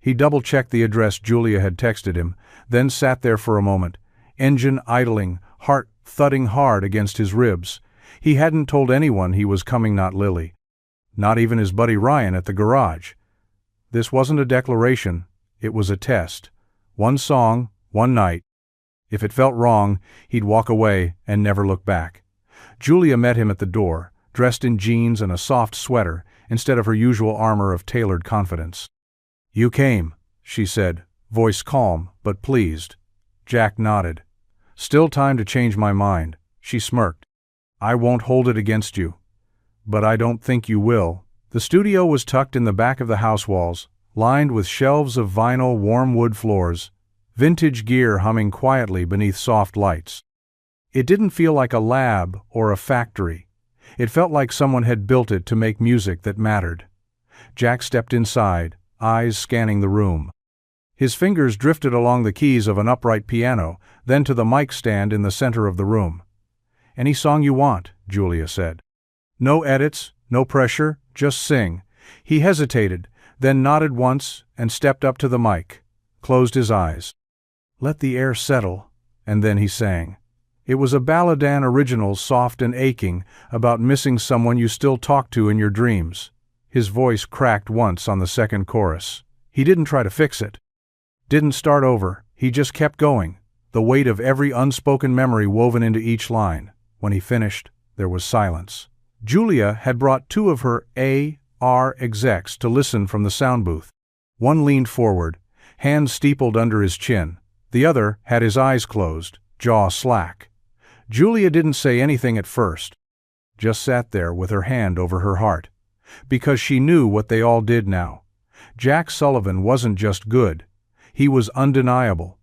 He double-checked the address Julia had texted him, then sat there for a moment, engine idling, heart thudding hard against his ribs. He hadn't told anyone he was coming, not Lily. Not even his buddy Ryan at the garage. This wasn't a declaration, it was a test. One song, one night. If it felt wrong, he'd walk away and never look back. Julia met him at the door, dressed in jeans and a soft sweater, instead of her usual armor of tailored confidence. "You came," she said, voice calm but pleased. Jack nodded. "Still time to change my mind," she smirked. "I won't hold it against you. But I don't think you will." The studio was tucked in the back of the house walls, lined with shelves of vinyl warm wood floors, vintage gear humming quietly beneath soft lights. It didn't feel like a lab or a factory. It felt like someone had built it to make music that mattered. Jack stepped inside, eyes scanning the room. His fingers drifted along the keys of an upright piano, then to the mic stand in the center of the room. "Any song you want," Julia said. "No edits, no pressure, just sing." He hesitated, then nodded once and stepped up to the mic, closed his eyes. "Let the air settle," and then he sang. It was a Balladan original, soft and aching, about missing someone you still talk to in your dreams. His voice cracked once on the second chorus. He didn't try to fix it. Didn't start over, he just kept going, the weight of every unspoken memory woven into each line. When he finished, there was silence. Julia had brought 2 of her A.R. execs to listen from the sound booth. One leaned forward, hands steepled under his chin. The other had his eyes closed, jaw slack. Julia didn't say anything at first, just sat there with her hand over her heart. Because she knew what they all did now. Jack Sullivan wasn't just good. He was undeniable.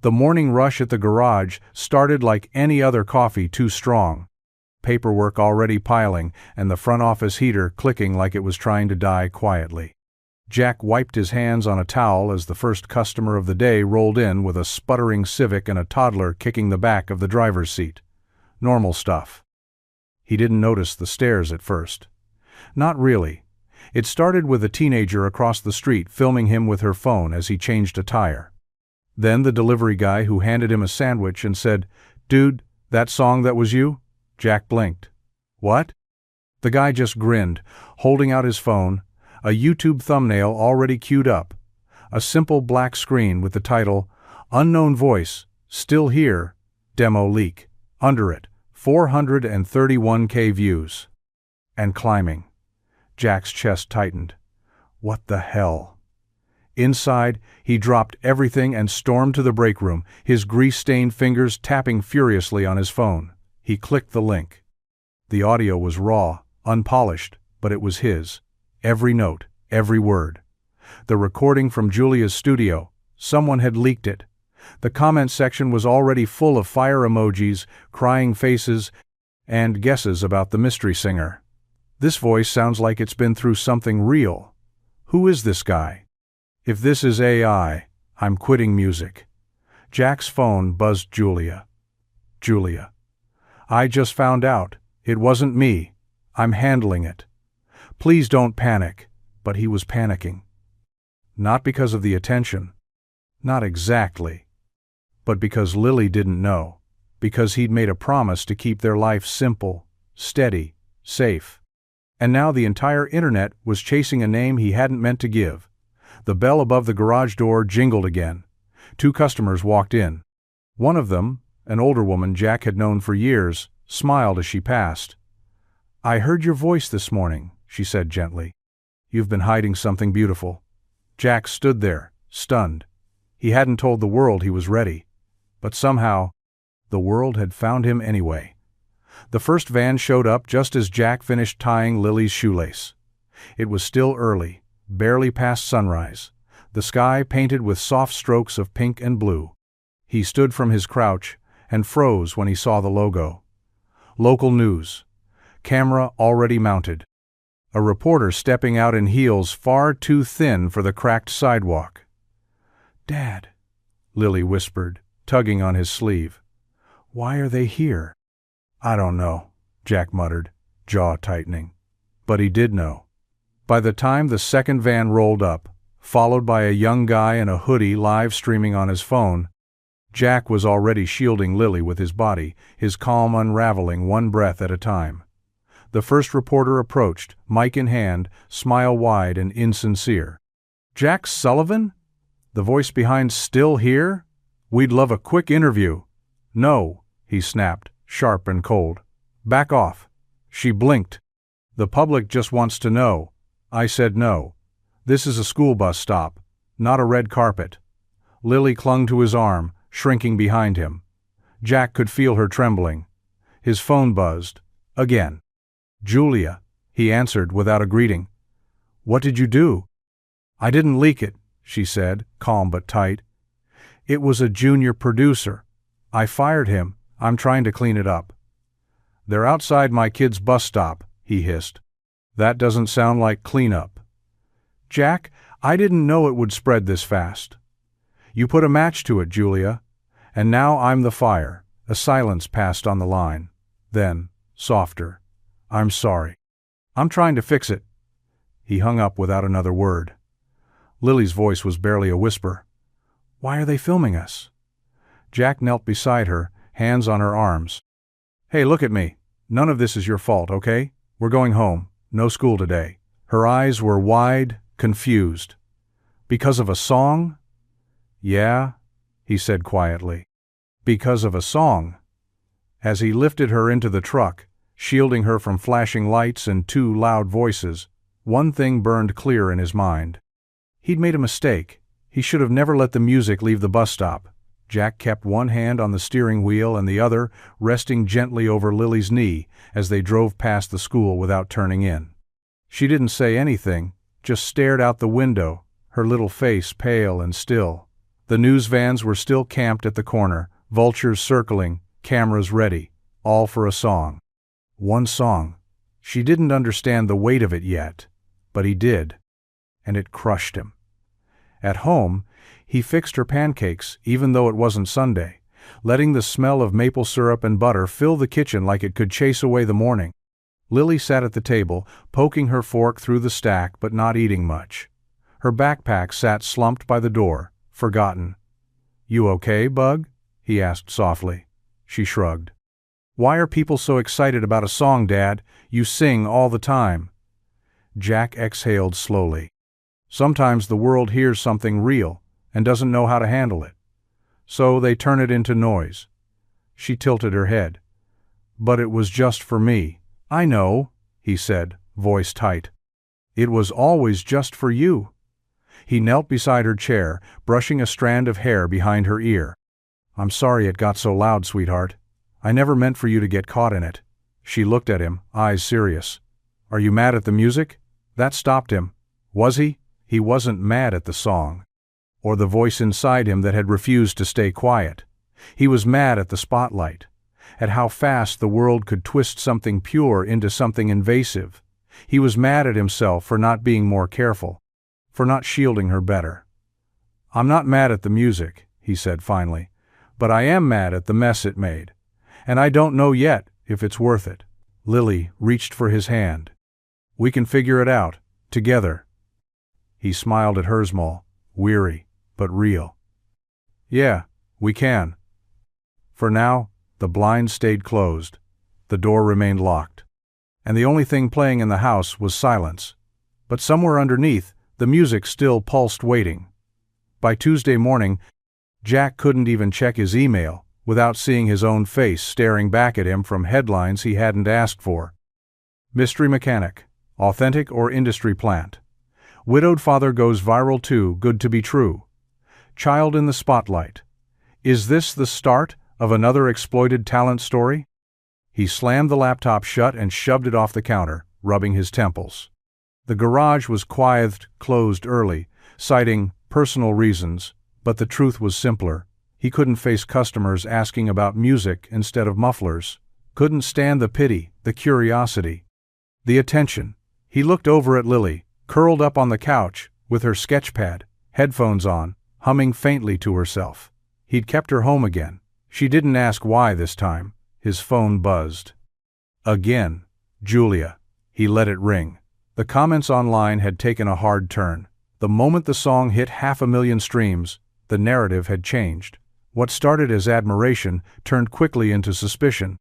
The morning rush at the garage started like any other coffee too strong. paperwork already piling, and the front office heater clicking like it was trying to die quietly. Jack wiped his hands on a towel as the first customer of the day rolled in with a sputtering Civic and a toddler kicking the back of the driver's seat. Normal stuff. He didn't notice the stares at first. Not really. It started with a teenager across the street filming him with her phone as he changed a tire. Then the delivery guy who handed him a sandwich and said, "Dude, that song that was you?" Jack blinked. "What?" The guy just grinned, holding out his phone, a YouTube thumbnail already queued up, a simple black screen with the title, "Unknown Voice, Still Here, Demo Leak." Under it, 431K views. And climbing. Jack's chest tightened. What the hell? Inside, he dropped everything and stormed to the break room, his grease-stained fingers tapping furiously on his phone. He clicked the link. The audio was raw, unpolished, but it was his. Every note, every word. The recording from Julia's studio. Someone had leaked it. The comment section was already full of fire emojis, crying faces, and guesses about the mystery singer. This voice sounds like it's been through something real. Who is this guy? If this is AI, I'm quitting music. Jack's phone buzzed Julia. Julia. I just found out. It wasn't me. I'm handling it. Please don't panic. But he was panicking. Not because of the attention. Not exactly. But because Lily didn't know. Because he'd made a promise to keep their life simple, steady, safe. And now the entire internet was chasing a name he hadn't meant to give. The bell above the garage door jingled again. 2 customers walked in. One of them, an older woman Jack had known for years, smiled as she passed. "I heard your voice this morning," she said gently. "You've been hiding something beautiful." Jack stood there, stunned. He hadn't told the world he was ready. But somehow, the world had found him anyway. The first van showed up just as Jack finished tying Lily's shoelace. It was still early, barely past sunrise, the sky painted with soft strokes of pink and blue. He stood from his crouch and froze when he saw the logo. Local news. Camera already mounted. A reporter stepping out in heels far too thin for the cracked sidewalk. "Dad," Lily whispered, tugging on his sleeve. "Why are they here?" "I don't know," Jack muttered, jaw tightening. But he did know. By the time the second van rolled up, followed by a young guy in a hoodie live streaming on his phone, Jack was already shielding Lily with his body, his calm unraveling one breath at a time. The first reporter approached, mic in hand, smile wide and insincere. "Jack Sullivan? The voice behind Still Here? We'd love a quick interview." "No," he snapped, sharp and cold. "Back off." She blinked. "The public just wants to know." I said no. "This is a school bus stop, not a red carpet." Lily clung to his arm, shrinking behind him. Jack could feel her trembling. His phone buzzed. Again. "Julia," he answered without a greeting. "What did you do?" "I didn't leak it," she said, calm but tight. "It was a junior producer. I fired him. I'm trying to clean it up." "They're outside my kid's bus stop," he hissed. "That doesn't sound like cleanup." "Jack, I didn't know it would spread this fast." "You put a match to it, Julia. And now I'm the fire." A silence passed on the line. Then, softer, "I'm sorry. I'm trying to fix it." He hung up without another word. Lily's voice was barely a whisper. "Why are they filming us?" Jack knelt beside her, hands on her arms. "Hey, look at me. None of this is your fault, okay? We're going home. No school today." Her eyes were wide, confused. "Because of a song?" "Yeah," he said quietly. "Because of a song." As he lifted her into the truck, shielding her from flashing lights and 2 loud voices, one thing burned clear in his mind. He'd made a mistake. He should have never let the music leave the bus stop. Jack kept one hand on the steering wheel and the other resting gently over Lily's knee as they drove past the school without turning in. She didn't say anything, just stared out the window, her little face pale and still. The news vans were still camped at the corner, vultures circling, cameras ready, all for a song. One song. She didn't understand the weight of it yet, but he did, and it crushed him. At home, he fixed her pancakes, even though it wasn't Sunday, letting the smell of maple syrup and butter fill the kitchen like it could chase away the morning. Lily sat at the table, poking her fork through the stack but not eating much. Her backpack sat slumped by the door, forgotten. "You okay, Bug?" he asked softly. She shrugged. "Why are people so excited about a song, Dad? You sing all the time." Jack exhaled slowly. "Sometimes the world hears something real and doesn't know how to handle it. So they turn it into noise." She tilted her head. "But it was just for me." "I know," he said, voice tight. "It was always just for you." He knelt beside her chair, brushing a strand of hair behind her ear. "I'm sorry it got so loud, sweetheart. I never meant for you to get caught in it." She looked at him, eyes serious. "Are you mad at the music?" That stopped him. Was he? He wasn't mad at the song, or the voice inside him that had refused to stay quiet. He was mad at the spotlight, at how fast the world could twist something pure into something invasive. He was mad at himself for not being more careful, for not shielding her better. "I'm not mad at the music," he said finally, "but I am mad at the mess it made. And I don't know yet if it's worth it." Lily reached for his hand. "We can figure it out, together." He smiled at her small, weary, but real. "Yeah, we can." For now, the blinds stayed closed, the door remained locked, and the only thing playing in the house was silence. But somewhere underneath, the music still pulsed, waiting. By Tuesday morning, Jack couldn't even check his email without seeing his own face staring back at him from headlines he hadn't asked for. "Mystery mechanic, authentic or industry plant. Widowed father goes viral too good to be true. Child in the spotlight. Is this the start of another exploited talent story?" He slammed the laptop shut and shoved it off the counter, rubbing his temples. The garage was closed early, citing personal reasons, but the truth was simpler. He couldn't face customers asking about music instead of mufflers. Couldn't stand the pity, the curiosity, the attention. He looked over at Lily, curled up on the couch, with her sketchpad, headphones on, humming faintly to herself. He'd kept her home again. She didn't ask why this time. His phone buzzed. Again. Julia. He let it ring. The comments online had taken a hard turn. The moment the song hit 500,000 streams, the narrative had changed. What started as admiration turned quickly into suspicion.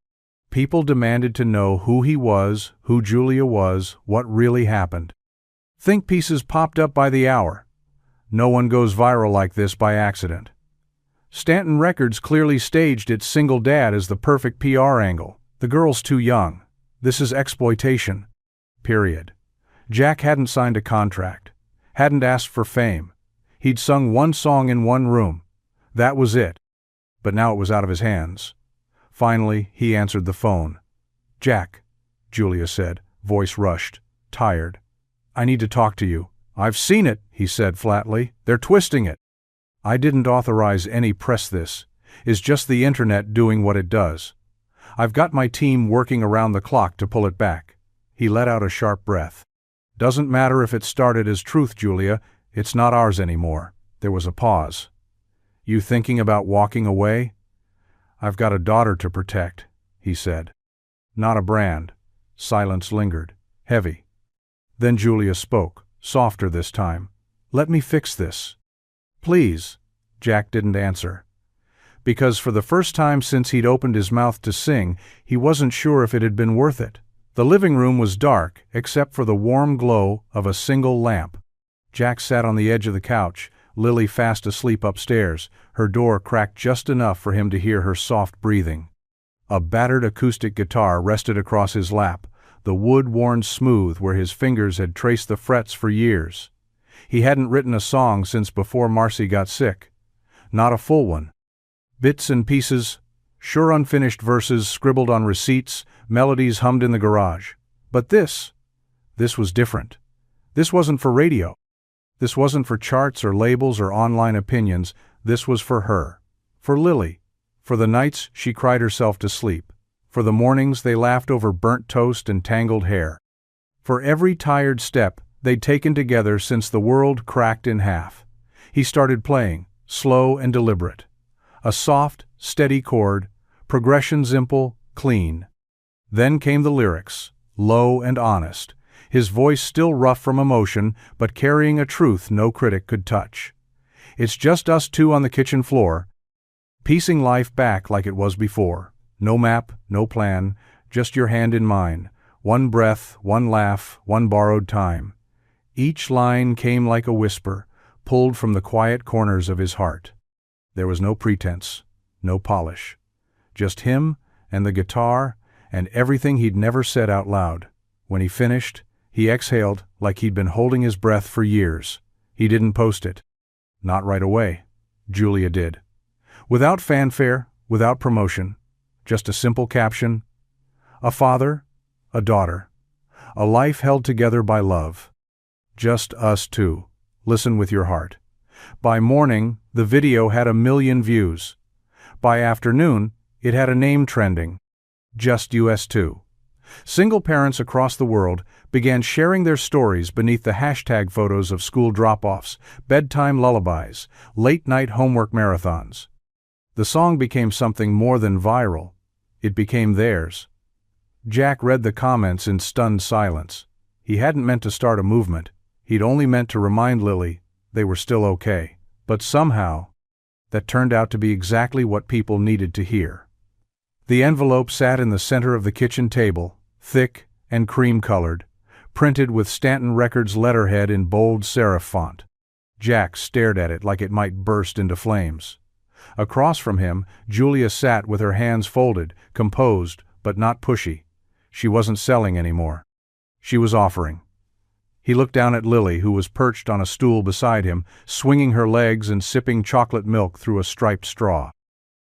People demanded to know who he was, who Julia was, what really happened. Think pieces popped up by the hour. No one goes viral like this by accident. Stanton Records clearly staged its single dad as the perfect PR angle. The girl's too young. This is exploitation. Period. Jack hadn't signed a contract, hadn't asked for fame. He'd sung one song in one room. That was it. But now it was out of his hands. Finally, he answered the phone. "Jack," Julia said, voice rushed, tired. "I need to talk to you." "I've seen it," he said flatly. "They're twisting it." "I didn't authorize any press. This is just the internet doing what it does. I've got my team working around the clock to pull it back." He let out a sharp breath. "Doesn't matter if it started as truth, Julia. It's not ours anymore." There was a pause. "You thinking about walking away?" "I've got a daughter to protect," he said. "Not a brand." Silence lingered, heavy. Then Julia spoke, softer this time. "Let me fix this." "Please." Jack didn't answer. Because for the first time since he'd opened his mouth to sing, he wasn't sure if it had been worth it. The living room was dark, except for the warm glow of a single lamp. Jack sat on the edge of the couch, Lily fast asleep upstairs, her door cracked just enough for him to hear her soft breathing. A battered acoustic guitar rested across his lap, the wood worn smooth where his fingers had traced the frets for years. He hadn't written a song since before Marcy got sick. Not a full one. Bits and pieces, sure unfinished verses scribbled on receipts, melodies hummed in the garage. But this was different. This wasn't for radio. This wasn't for charts or labels or online opinions. This was for her. For Lily. For the nights she cried herself to sleep. For the mornings they laughed over burnt toast and tangled hair. For every tired step they'd taken together since the world cracked in half. He started playing, slow and deliberate. A soft, steady chord, progression simple, clean. Then came the lyrics, low and honest, his voice still rough from emotion but carrying a truth no critic could touch. It's just us two on the kitchen floor, piecing life back like it was before. No map, no plan, just your hand in mine. One breath, one laugh, one borrowed time. Each line came like a whisper, pulled from the quiet corners of his heart. There was no pretense, no polish. Just him and the guitar and everything he'd never said out loud. When he finished, he exhaled like he'd been holding his breath for years. He didn't post it. Not right away. Julia did. Without fanfare, without promotion. Just a simple caption. A father, a daughter. A life held together by love. Just us two. Listen with your heart. By morning, the video had 1 million views. By afternoon, it had a name trending. Just US 2. Single parents across the world began sharing their stories beneath the hashtag photos of school drop-offs, bedtime lullabies, late-night homework marathons. The song became something more than viral. It became theirs. Jack read the comments in stunned silence. He hadn't meant to start a movement. He'd only meant to remind Lily they were still okay. But somehow, that turned out to be exactly what people needed to hear. The envelope sat in the center of the kitchen table, thick and cream-colored, printed with Stanton Records letterhead in bold serif font. Jack stared at it like it might burst into flames. Across from him, Julia sat with her hands folded, composed, but not pushy. She wasn't selling anymore. She was offering. He looked down at Lily, who was perched on a stool beside him, swinging her legs and sipping chocolate milk through a striped straw.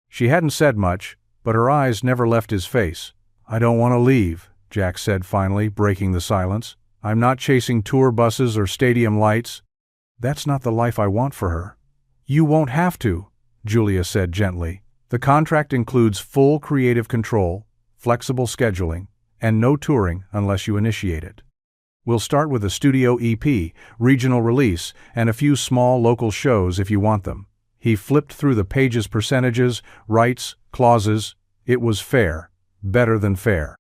She hadn't said much, but her eyes never left his face. "I don't want to leave," Jack said finally, breaking the silence. "I'm not chasing tour buses or stadium lights. That's not the life I want for her." "You won't have to," Julia said gently. "The contract includes full creative control, flexible scheduling, and no touring unless you initiate it. We'll start with a studio EP, regional release, and a few small local shows if you want them." He flipped through the page's percentages, rights, clauses. It was fair, better than fair.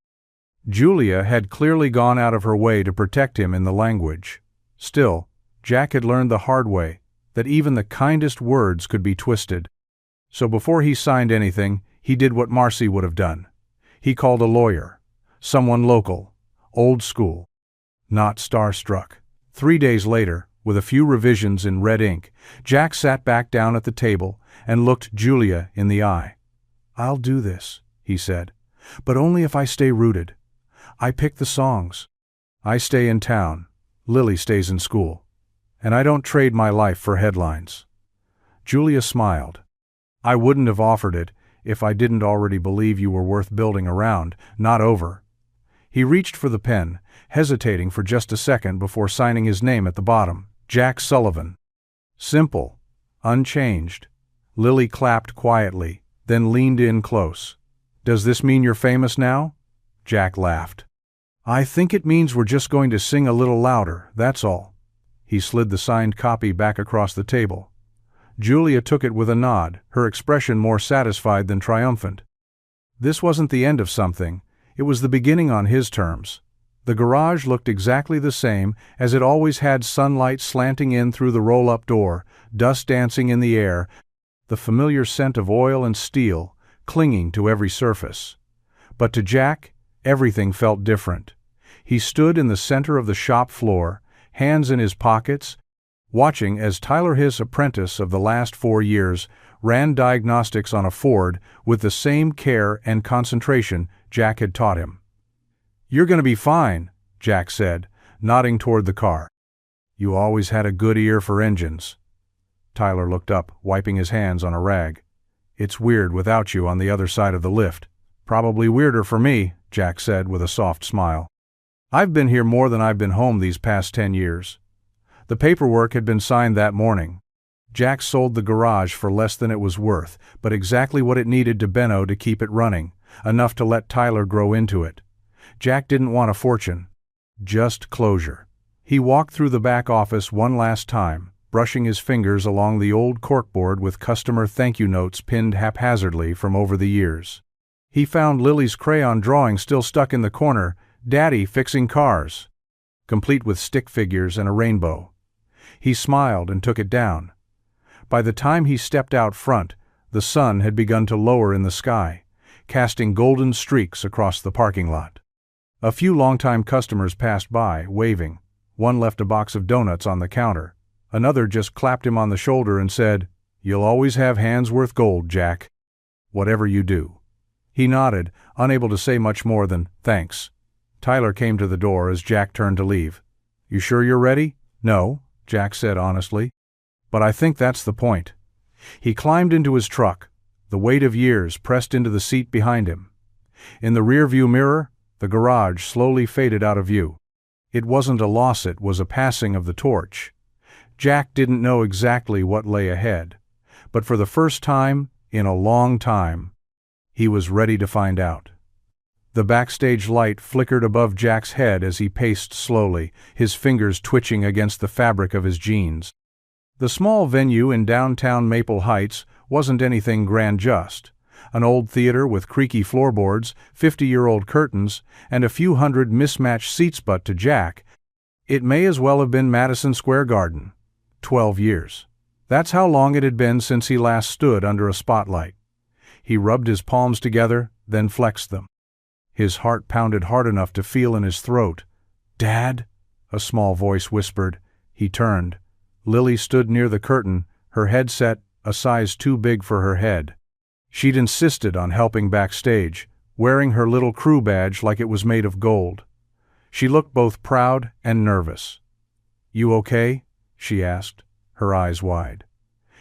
Julia had clearly gone out of her way to protect him in the language. Still, Jack had learned the hard way that even the kindest words could be twisted. So before he signed anything, he did what Marcy would have done. He called a lawyer, someone local, old school, not starstruck. 3 days later, with a few revisions in red ink, Jack sat back down at the table and looked Julia in the eye. "I'll do this," he said, "but only if I stay rooted. I pick the songs. I stay in town. Lily stays in school. And I don't trade my life for headlines." Julia smiled. "I wouldn't have offered it if I didn't already believe you were worth building around, not over." He reached for the pen, hesitating for just a second before signing his name at the bottom. Jack Sullivan. Simple, unchanged. Lily clapped quietly, then leaned in close. "Does this mean you're famous now?" Jack laughed. "I think it means we're just going to sing a little louder, that's all." He slid the signed copy back across the table. Julia took it with a nod, her expression more satisfied than triumphant. This wasn't the end of something, it was the beginning on his terms. The garage looked exactly the same as it always had, sunlight slanting in through the roll-up door, dust dancing in the air, the familiar scent of oil and steel clinging to every surface. But to Jack, everything felt different. He stood in the center of the shop floor, hands in his pockets, watching as Tyler, his apprentice of the last 4 years, ran diagnostics on a Ford with the same care and concentration Jack had taught him. "You're going to be fine," Jack said, nodding toward the car. "You always had a good ear for engines." Tyler looked up, wiping his hands on a rag. "It's weird without you on the other side of the lift." "Probably weirder for me," Jack said with a soft smile. "I've been here more than I've been home these past 10 years. The paperwork had been signed that morning. Jack sold the garage for less than it was worth, but exactly what it needed to Benno to keep it running. enough to let Tyler grow into it. Jack didn't want a fortune, just closure. He walked through the back office one last time, brushing his fingers along the old corkboard with customer thank you notes pinned haphazardly from over the years. He found Lily's crayon drawing still stuck in the corner, Daddy fixing cars, complete with stick figures and a rainbow. He smiled and took it down. By the time he stepped out front, the sun had begun to lower in the sky, casting golden streaks across the parking lot. A few longtime customers passed by, waving. One left a box of donuts on the counter. Another just clapped him on the shoulder and said, "You'll always have hands worth gold, Jack. Whatever you do." He nodded, unable to say much more than, "Thanks." Tyler came to the door as Jack turned to leave. "You sure you're ready?" "No," Jack said honestly. "But I think that's the point." He climbed into his truck, the weight of years pressed into the seat behind him. In the rearview mirror, the garage slowly faded out of view. It wasn't a loss, it was a passing of the torch. Jack didn't know exactly what lay ahead, but for the first time in a long time, he was ready to find out. The backstage light flickered above Jack's head as he paced slowly, his fingers twitching against the fabric of his jeans. The small venue in downtown Maple Heights wasn't anything grand-just. An old theater with creaky floorboards, 50-year-old curtains, and a few hundred mismatched seats, but to Jack, it may as well have been Madison Square Garden. 12 years. That's how long it had been since he last stood under a spotlight. He rubbed his palms together, then flexed them. His heart pounded hard enough to feel in his throat. "Dad?" a small voice whispered. He turned. Lily stood near the curtain, her head set a size too big for her head. She'd insisted on helping backstage, wearing her little crew badge like it was made of gold. She looked both proud and nervous. "You okay?" she asked, her eyes wide.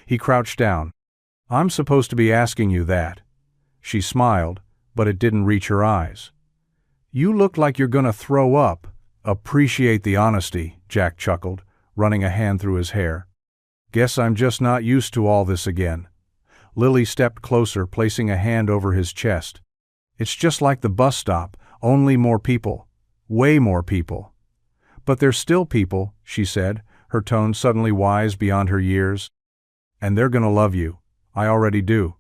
He crouched down. "I'm supposed to be asking you that." She smiled, but it didn't reach her eyes. "You look like you're gonna throw up." "Appreciate the honesty," Jack chuckled, running a hand through his hair. "Guess I'm just not used to all this again." Lily stepped closer, placing a hand over his chest. "It's just like the bus stop, only more people. Way more people." "But there's still people," she said, her tone suddenly wise beyond her years. "And they're gonna love you. I already do."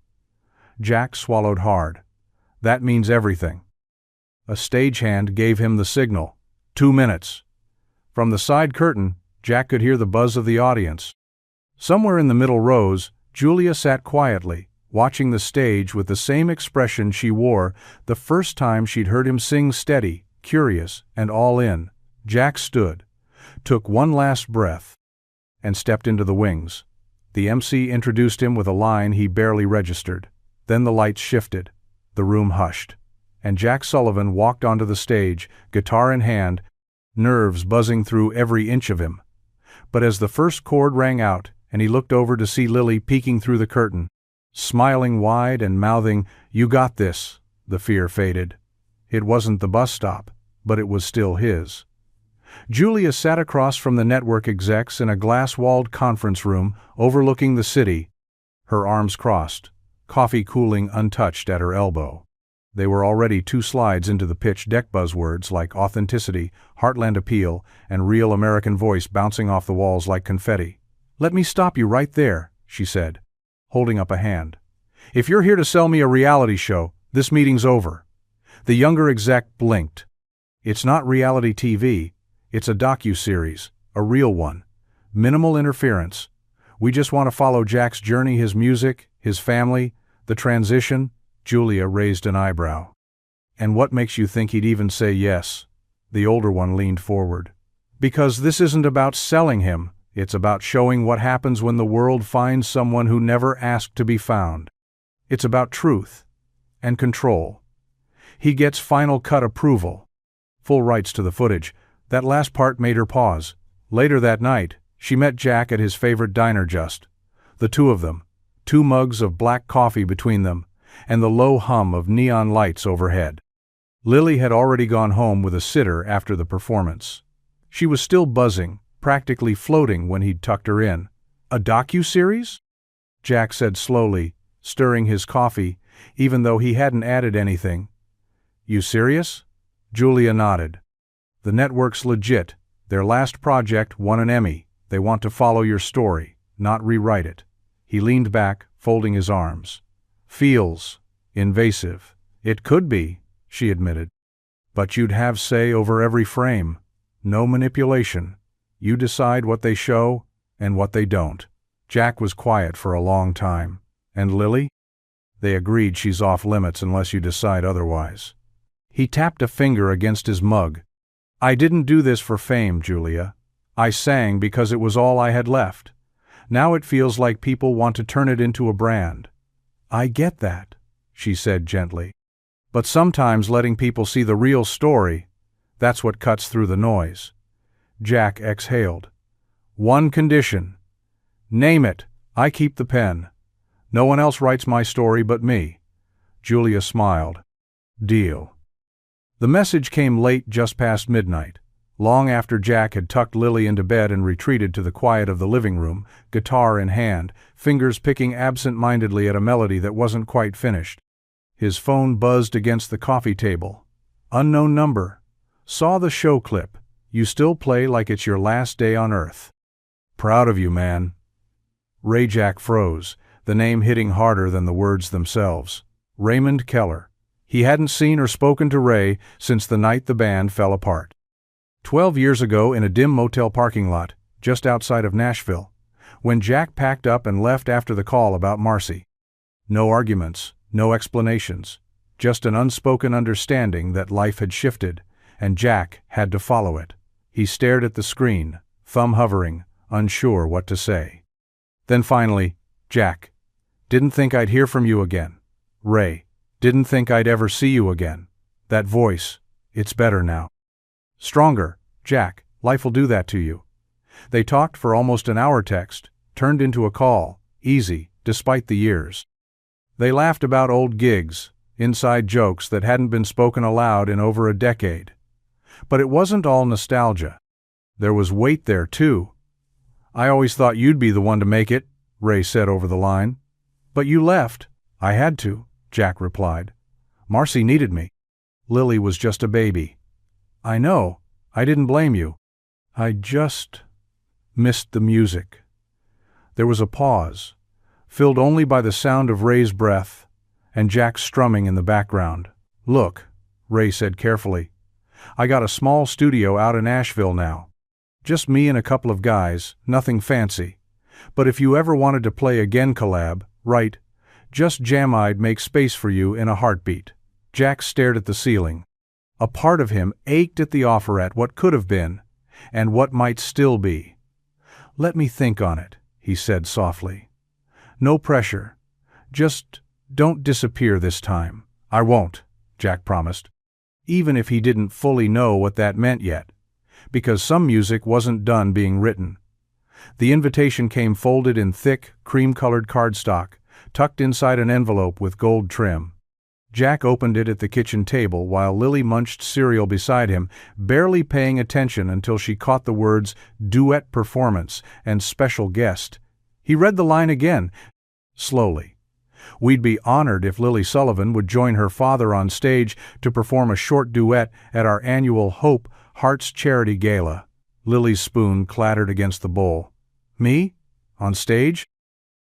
Jack swallowed hard. "That means everything." A stagehand gave him the signal. 2 minutes. From the side curtain, Jack could hear the buzz of the audience. Somewhere in the middle rows, Julia sat quietly, watching the stage with the same expression she wore the first time she'd heard him sing, steady, curious, and all in. Jack stood, took one last breath, and stepped into the wings. The MC introduced him with a line he barely registered. Then the lights shifted, the room hushed, and Jack Sullivan walked onto the stage, guitar in hand, nerves buzzing through every inch of him. But as the first chord rang out, and he looked over to see Lily peeking through the curtain, smiling wide and mouthing, "You got this," the fear faded. It wasn't the bus stop, but it was still his. Julia sat across from the network execs in a glass-walled conference room overlooking the city, her arms crossed, coffee cooling untouched at her elbow. They were already 2 slides into the pitch deck buzzwords like authenticity, heartland appeal, and real American voice bouncing off the walls like confetti. "Let me stop you right there," she said, holding up a hand. "If you're here to sell me a reality show, this meeting's over." The younger exec blinked. "It's not reality TV. It's a docu-series, a real one. Minimal interference. We just want to follow Jack's journey, his music, his family, the transition." Julia raised an eyebrow. "And what makes you think he'd even say yes?" The older one leaned forward. "Because this isn't about selling him. It's about showing what happens when the world finds someone who never asked to be found. It's about truth and control. He gets final cut approval. Full rights to the footage." That last part made her pause. Later that night, she met Jack at his favorite diner just. The two of them, 2 mugs of black coffee between them, and the low hum of neon lights overhead. Lily had already gone home with a sitter after the performance. She was still buzzing, practically floating when he'd tucked her in. "A docu-series?" Jack said slowly, stirring his coffee, even though he hadn't added anything. "You serious?" Julia nodded. "The network's legit. Their last project won an Emmy. They want to follow your story, not rewrite it." He leaned back, folding his arms. "Feels invasive." "It could be," she admitted. "But you'd have say over every frame. No manipulation. You decide what they show and what they don't." Jack was quiet for a long time. "And Lily?" "They agreed she's off limits unless you decide otherwise." He tapped a finger against his mug. "I didn't do this for fame, Julia. I sang because it was all I had left. Now it feels like people want to turn it into a brand." "I get that," she said gently. "But sometimes letting people see the real story, that's what cuts through the noise." Jack exhaled. "One condition." "Name it. I keep the pen. No one else writes my story but me." Julia smiled. "Deal." The message came late, just past midnight, long after Jack had tucked Lily into bed and retreated to the quiet of the living room, guitar in hand, fingers picking absent-mindedly at a melody that wasn't quite finished. His phone buzzed against the coffee table. "Unknown number. Saw the show clip. You still play like it's your last day on Earth." "Proud of you, man." Ray. Jack froze, the name hitting harder than the words themselves. Raymond Keller. He hadn't seen or spoken to Ray since the night the band fell apart. 12 years ago in a dim motel parking lot, just outside of Nashville, when Jack packed up and left after the call about Marcy. No arguments, no explanations, just an unspoken understanding that life had shifted, and Jack had to follow it. He stared at the screen, thumb hovering, unsure what to say. Then finally, "Jack, didn't think I'd hear from you again." "Ray, didn't think I'd ever see you again." That voice, "It's better now." "Stronger, Jack, life'll do that to you." They talked for almost an hour. Text turned into a call, easy, despite the years. They laughed about old gigs, inside jokes that hadn't been spoken aloud in over a decade. But it wasn't all nostalgia. There was weight there, too. "I always thought you'd be the one to make it," Ray said over the line. "But you left." "I had to," Jack replied. "Marcy needed me. Lily was just a baby." "I know. I didn't blame you. I just missed the music." There was a pause, filled only by the sound of Ray's breath and Jack's strumming in the background. "Look," Ray said carefully, "I got a small studio out in Asheville now. Just me and a couple of guys, nothing fancy. But if you ever wanted to play again collab, right, just jam, I'd make space for you in a heartbeat." Jack stared at the ceiling. A part of him ached at the offer, at what could have been, and what might still be. "Let me think on it," he said softly. "No pressure. Just don't disappear this time." "I won't," Jack promised, even if he didn't fully know what that meant yet, because some music wasn't done being written. The invitation came folded in thick, cream-colored cardstock, tucked inside an envelope with gold trim. Jack opened it at the kitchen table while Lily munched cereal beside him, barely paying attention until she caught the words "duet performance" and "special guest." He read the line again, slowly. "We'd be honored if Lily Sullivan would join her father on stage to perform a short duet at our annual Hope Hearts Charity Gala." Lily's spoon clattered against the bowl. "Me? On stage?"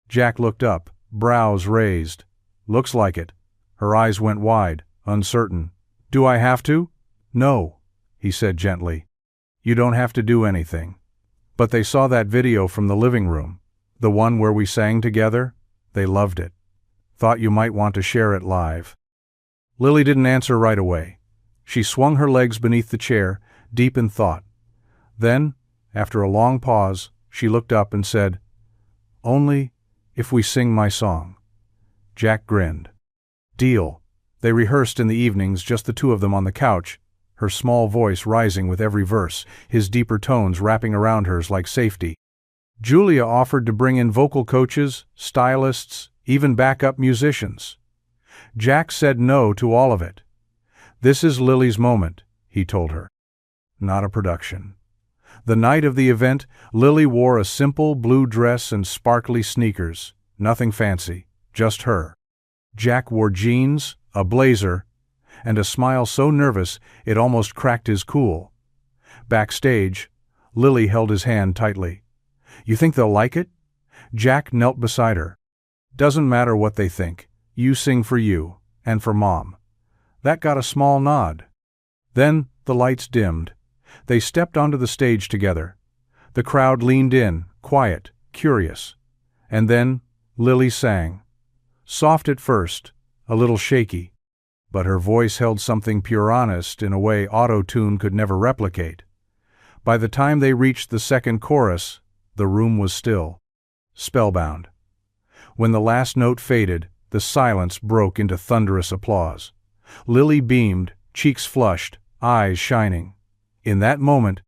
Jack looked up, brows raised. "Looks like it." Her eyes went wide, uncertain. "Do I have to?" "No," he said gently. "You don't have to do anything." "But they saw that video from the living room, the one where we sang together. They loved it. Thought you might want to share it live." Lily didn't answer right away. She swung her legs beneath the chair, deep in thought. Then, after a long pause, she looked up and said, "Only if we sing my song." Jack grinned. "Deal." They rehearsed in the evenings, just the two of them on the couch, her small voice rising with every verse, his deeper tones wrapping around hers like safety. Julia offered to bring in vocal coaches, stylists, even backup musicians. Jack said no to all of it. "This is Lily's moment," he told her. Not a production. The night of the event, Lily wore a simple blue dress and sparkly sneakers, nothing fancy, just her. Jack wore jeans, a blazer, and a smile so nervous it almost cracked his cool. Backstage, Lily held his hand tightly. "You think they'll like it?" Jack knelt beside her. "Doesn't matter what they think. You sing for you, and for Mom." That got a small nod. Then the lights dimmed. They stepped onto the stage together. The crowd leaned in, quiet, curious. And then Lily sang. Soft at first, a little shaky, but her voice held something pure honest in a way auto-tune could never replicate. By the time they reached the second chorus, the room was still, spellbound. When the last note faded, the silence broke into thunderous applause. Lily beamed, cheeks flushed, eyes shining. In that moment,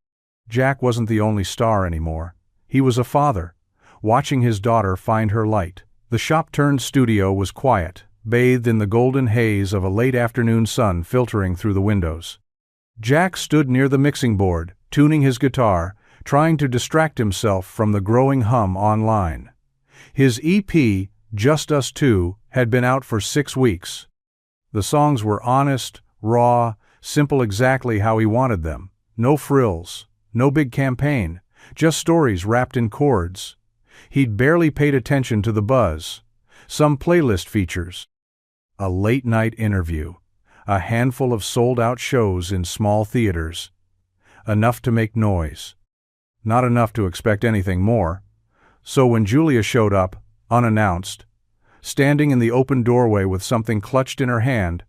Jack wasn't the only star anymore. He was a father, watching his daughter find her light. The shop-turned studio was quiet, bathed in the golden haze of a late afternoon sun filtering through the windows. Jack stood near the mixing board, tuning his guitar, trying to distract himself from the growing hum online. His EP, Just Us Two, had been out for 6 weeks. The songs were honest, raw, simple exactly how he wanted them. No frills, no big campaign, just stories wrapped in chords. He'd barely paid attention to the buzz. Some playlist features. A late-night interview. A handful of sold-out shows in small theaters. Enough to make noise. Not enough to expect anything more. So when Julia showed up, unannounced, standing in the open doorway with something clutched in her hand,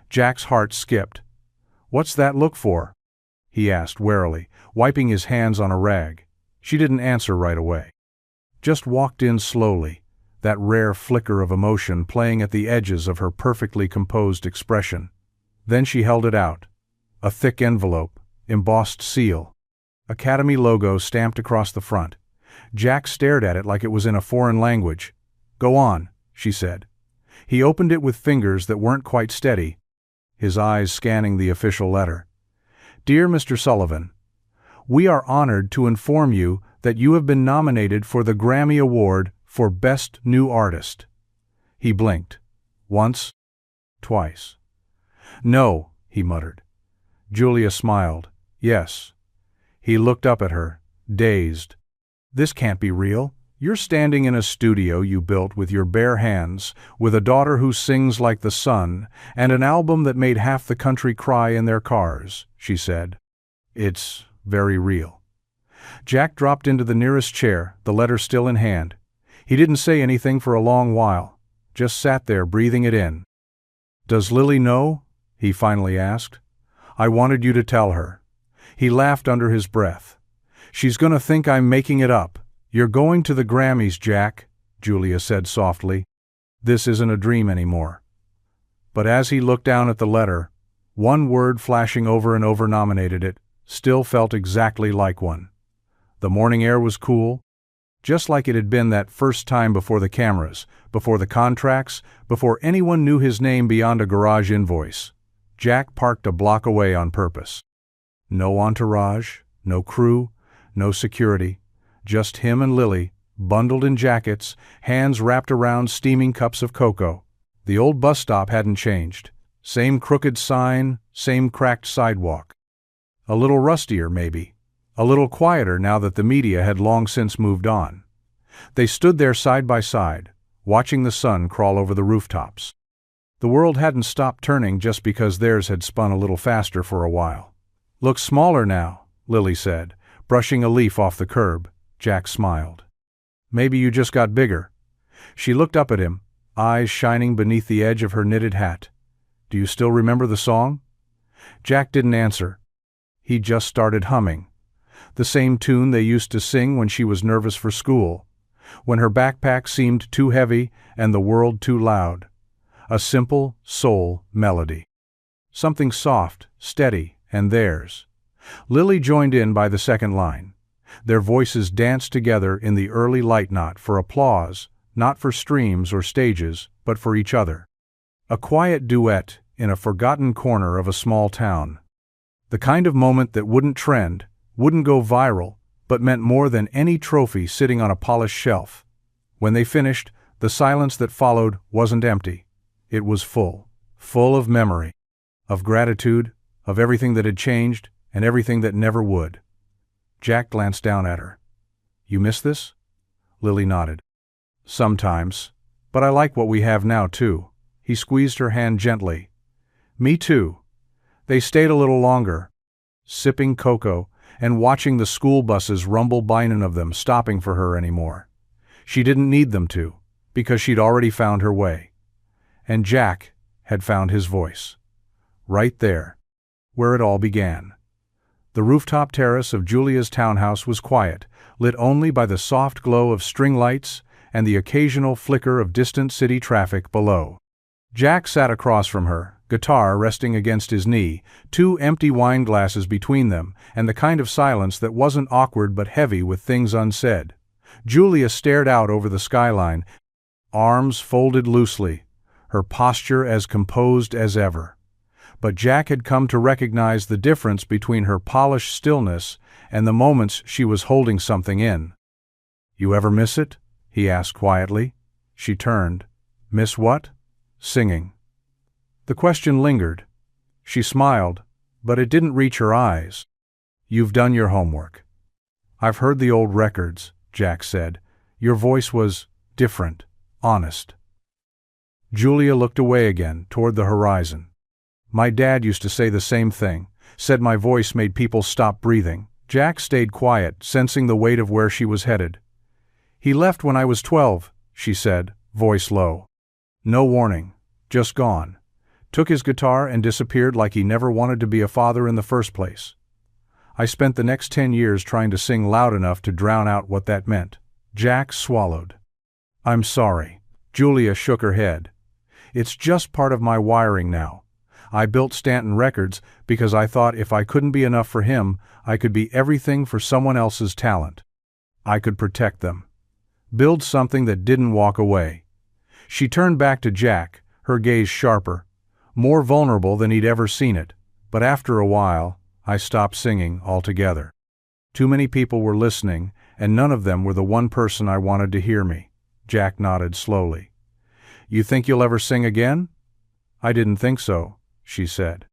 Jack's heart skipped. "What's that look for?" he asked warily, wiping his hands on a rag. She didn't answer right away. Just walked in slowly, that rare flicker of emotion playing at the edges of her perfectly composed expression. Then she held it out. A thick envelope, embossed seal. Academy logo stamped across the front. Jack stared at it like it was in a foreign language. "Go on," she said. He opened it with fingers that weren't quite steady, his eyes scanning the official letter. "Dear Mr. Sullivan, we are honored to inform you that you have been nominated for the Grammy Award for Best New Artist." He blinked. Once. Twice. "No," he muttered. Julia smiled. "Yes." He looked up at her, dazed. "This can't be real. You're standing in a studio you built with your bare hands, with a daughter who sings like the sun, and an album that made half the country cry in their cars," she said. "It's very real." Jack dropped into the nearest chair, the letter still in hand. He didn't say anything for a long while, just sat there breathing it in. "Does Lily know?" he finally asked. "I wanted you to tell her." He laughed under his breath. "She's gonna think I'm making it up." "You're going to the Grammys, Jack," Julia said softly. "This isn't a dream anymore." But as he looked down at the letter, one word flashing over and over nominated it, still felt exactly like one. The morning air was cool, just like it had been that first time before the cameras, before the contracts, before anyone knew his name beyond a garage invoice. Jack parked a block away on purpose. No entourage, no crew, no security, just him and Lily, bundled in jackets, hands wrapped around steaming cups of cocoa. The old bus stop hadn't changed. Same crooked sign, same cracked sidewalk. A little rustier, maybe. A little quieter now that the media had long since moved on. They stood there side by side, watching the sun crawl over the rooftops. The world hadn't stopped turning just because theirs had spun a little faster for a while. "Looks smaller now," Lily said, brushing a leaf off the curb. Jack smiled. "Maybe you just got bigger." She looked up at him, eyes shining beneath the edge of her knitted hat. "Do you still remember the song?" Jack didn't answer. He just started humming. The same tune they used to sing when she was nervous for school, when her backpack seemed too heavy and the world too loud. A simple soul melody. Something soft, steady, and theirs. Lily joined in by the second line. Their voices danced together in the early light knot for applause, not for streams or stages, but for each other. A quiet duet in a forgotten corner of a small town. The kind of moment that wouldn't trend, wouldn't go viral, but meant more than any trophy sitting on a polished shelf. When they finished, The silence that followed wasn't empty. It was full. Full of memory. Of gratitude, of everything that had changed, and everything that never would. Jack glanced down at her. "You miss this?" Lily nodded. "Sometimes. But I like what we have now, too." He squeezed her hand gently. "Me too." They stayed a little longer, sipping cocoa and watching the school buses rumble by, none of them stopping for her anymore. She didn't need them to, because she'd already found her way. And Jack had found his voice. Right there, where it all began. The rooftop terrace of Julia's townhouse was quiet, lit only by the soft glow of string lights and the occasional flicker of distant city traffic below. Jack sat across from her, guitar resting against his knee, 2 empty wine glasses between them, and the kind of silence that wasn't awkward but heavy with things unsaid. Julia stared out over the skyline, arms folded loosely, her posture as composed as ever. But Jack had come to recognize the difference between her polished stillness and the moments she was holding something in. "You ever miss it?" he asked quietly. She turned. "Miss what?" "Singing." The question lingered. She smiled, but it didn't reach her eyes. "You've done your homework." "I've heard the old records," Jack said. "Your voice was different, honest." Julia looked away again, toward the horizon. "My dad used to say the same thing, said my voice made people stop breathing." Jack stayed quiet, sensing the weight of where she was headed. "He left when I was 12, she said, voice low. No warning, just gone. Took his guitar and disappeared like he never wanted to be a father in the first place. I spent the next 10 years trying to sing loud enough to drown out what that meant." Jack swallowed. "I'm sorry." Julia shook her head. "It's just part of my wiring now. I built Stanton Records because I thought if I couldn't be enough for him, I could be everything for someone else's talent. I could protect them. Build something that didn't walk away." She turned back to Jack, her gaze sharper, more vulnerable than he'd ever seen it. "But after a while, I stopped singing altogether. Too many people were listening, and none of them were the one person I wanted to hear me." Jack nodded slowly. "You think you'll ever sing again?" "I didn't think so," she said.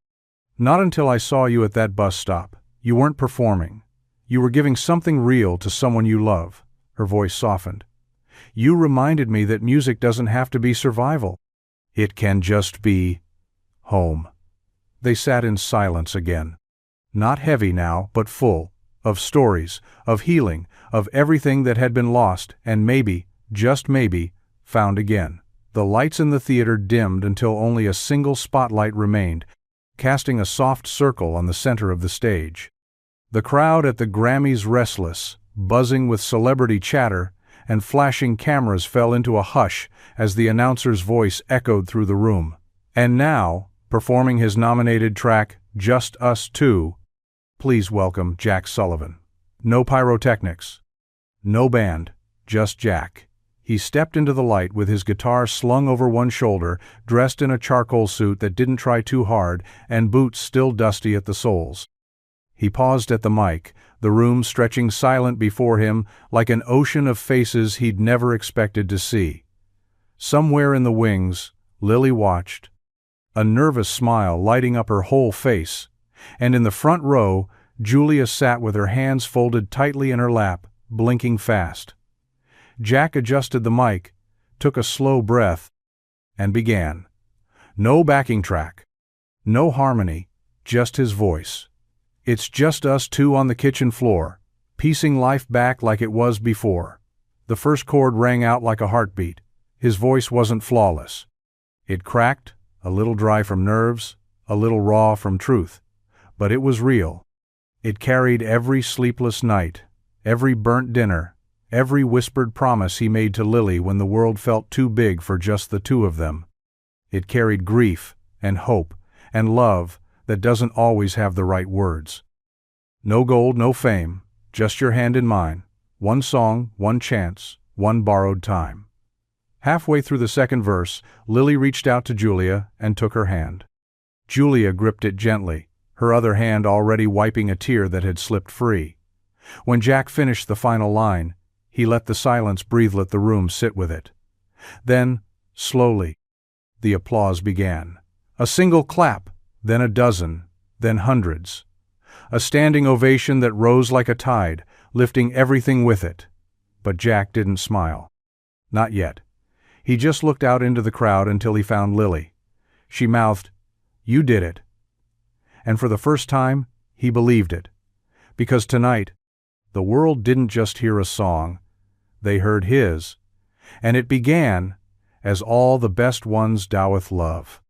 "Not until I saw you at that bus stop. You weren't performing. You were giving something real to someone you love." Her voice softened. "You reminded me that music doesn't have to be survival. It can just be home." They sat in silence again. Not heavy now, but full, of stories, of healing, of everything that had been lost and maybe, just maybe, found again. The lights in the theater dimmed until only a single spotlight remained, casting a soft circle on the center of the stage. The crowd at the Grammys restless, buzzing with celebrity chatter, and flashing cameras fell into a hush as the announcer's voice echoed through the room. "And now, performing his nominated track, Just Us Two, please welcome Jack Sullivan." No pyrotechnics. No band, just Jack. He stepped into the light with his guitar slung over one shoulder, dressed in a charcoal suit that didn't try too hard, and boots still dusty at the soles. He paused at the mic, the room stretching silent before him like an ocean of faces he'd never expected to see. Somewhere in the wings, Lily watched, a nervous smile lighting up her whole face, and in the front row, Julia sat with her hands folded tightly in her lap, blinking fast. Jack adjusted the mic, took a slow breath, and began. No backing track. No harmony, just his voice. "It's just us two on the kitchen floor, piecing life back like it was before." The first chord rang out like a heartbeat. His voice wasn't flawless. It cracked, a little dry from nerves, a little raw from truth. But it was real. It carried every sleepless night, every burnt dinner, every whispered promise he made to Lily when the world felt too big for just the two of them. It carried grief and hope and love that doesn't always have the right words. No gold, no fame, just your hand in mine. One song, one chance, one borrowed time. Halfway through the second verse, Lily reached out to Julia and took her hand. Julia gripped it gently, her other hand already wiping a tear that had slipped free. When Jack finished the final line, he let the silence breathe, let the room sit with it. Then, slowly, the applause began. A single clap, then a dozen, then hundreds. A standing ovation that rose like a tide, lifting everything with it. But Jack didn't smile. Not yet. He just looked out into the crowd until he found Lily. She mouthed, "You did it." And for the first time, he believed it. Because tonight, the world didn't just hear a song, they heard his. And it began, as all the best ones doeth love.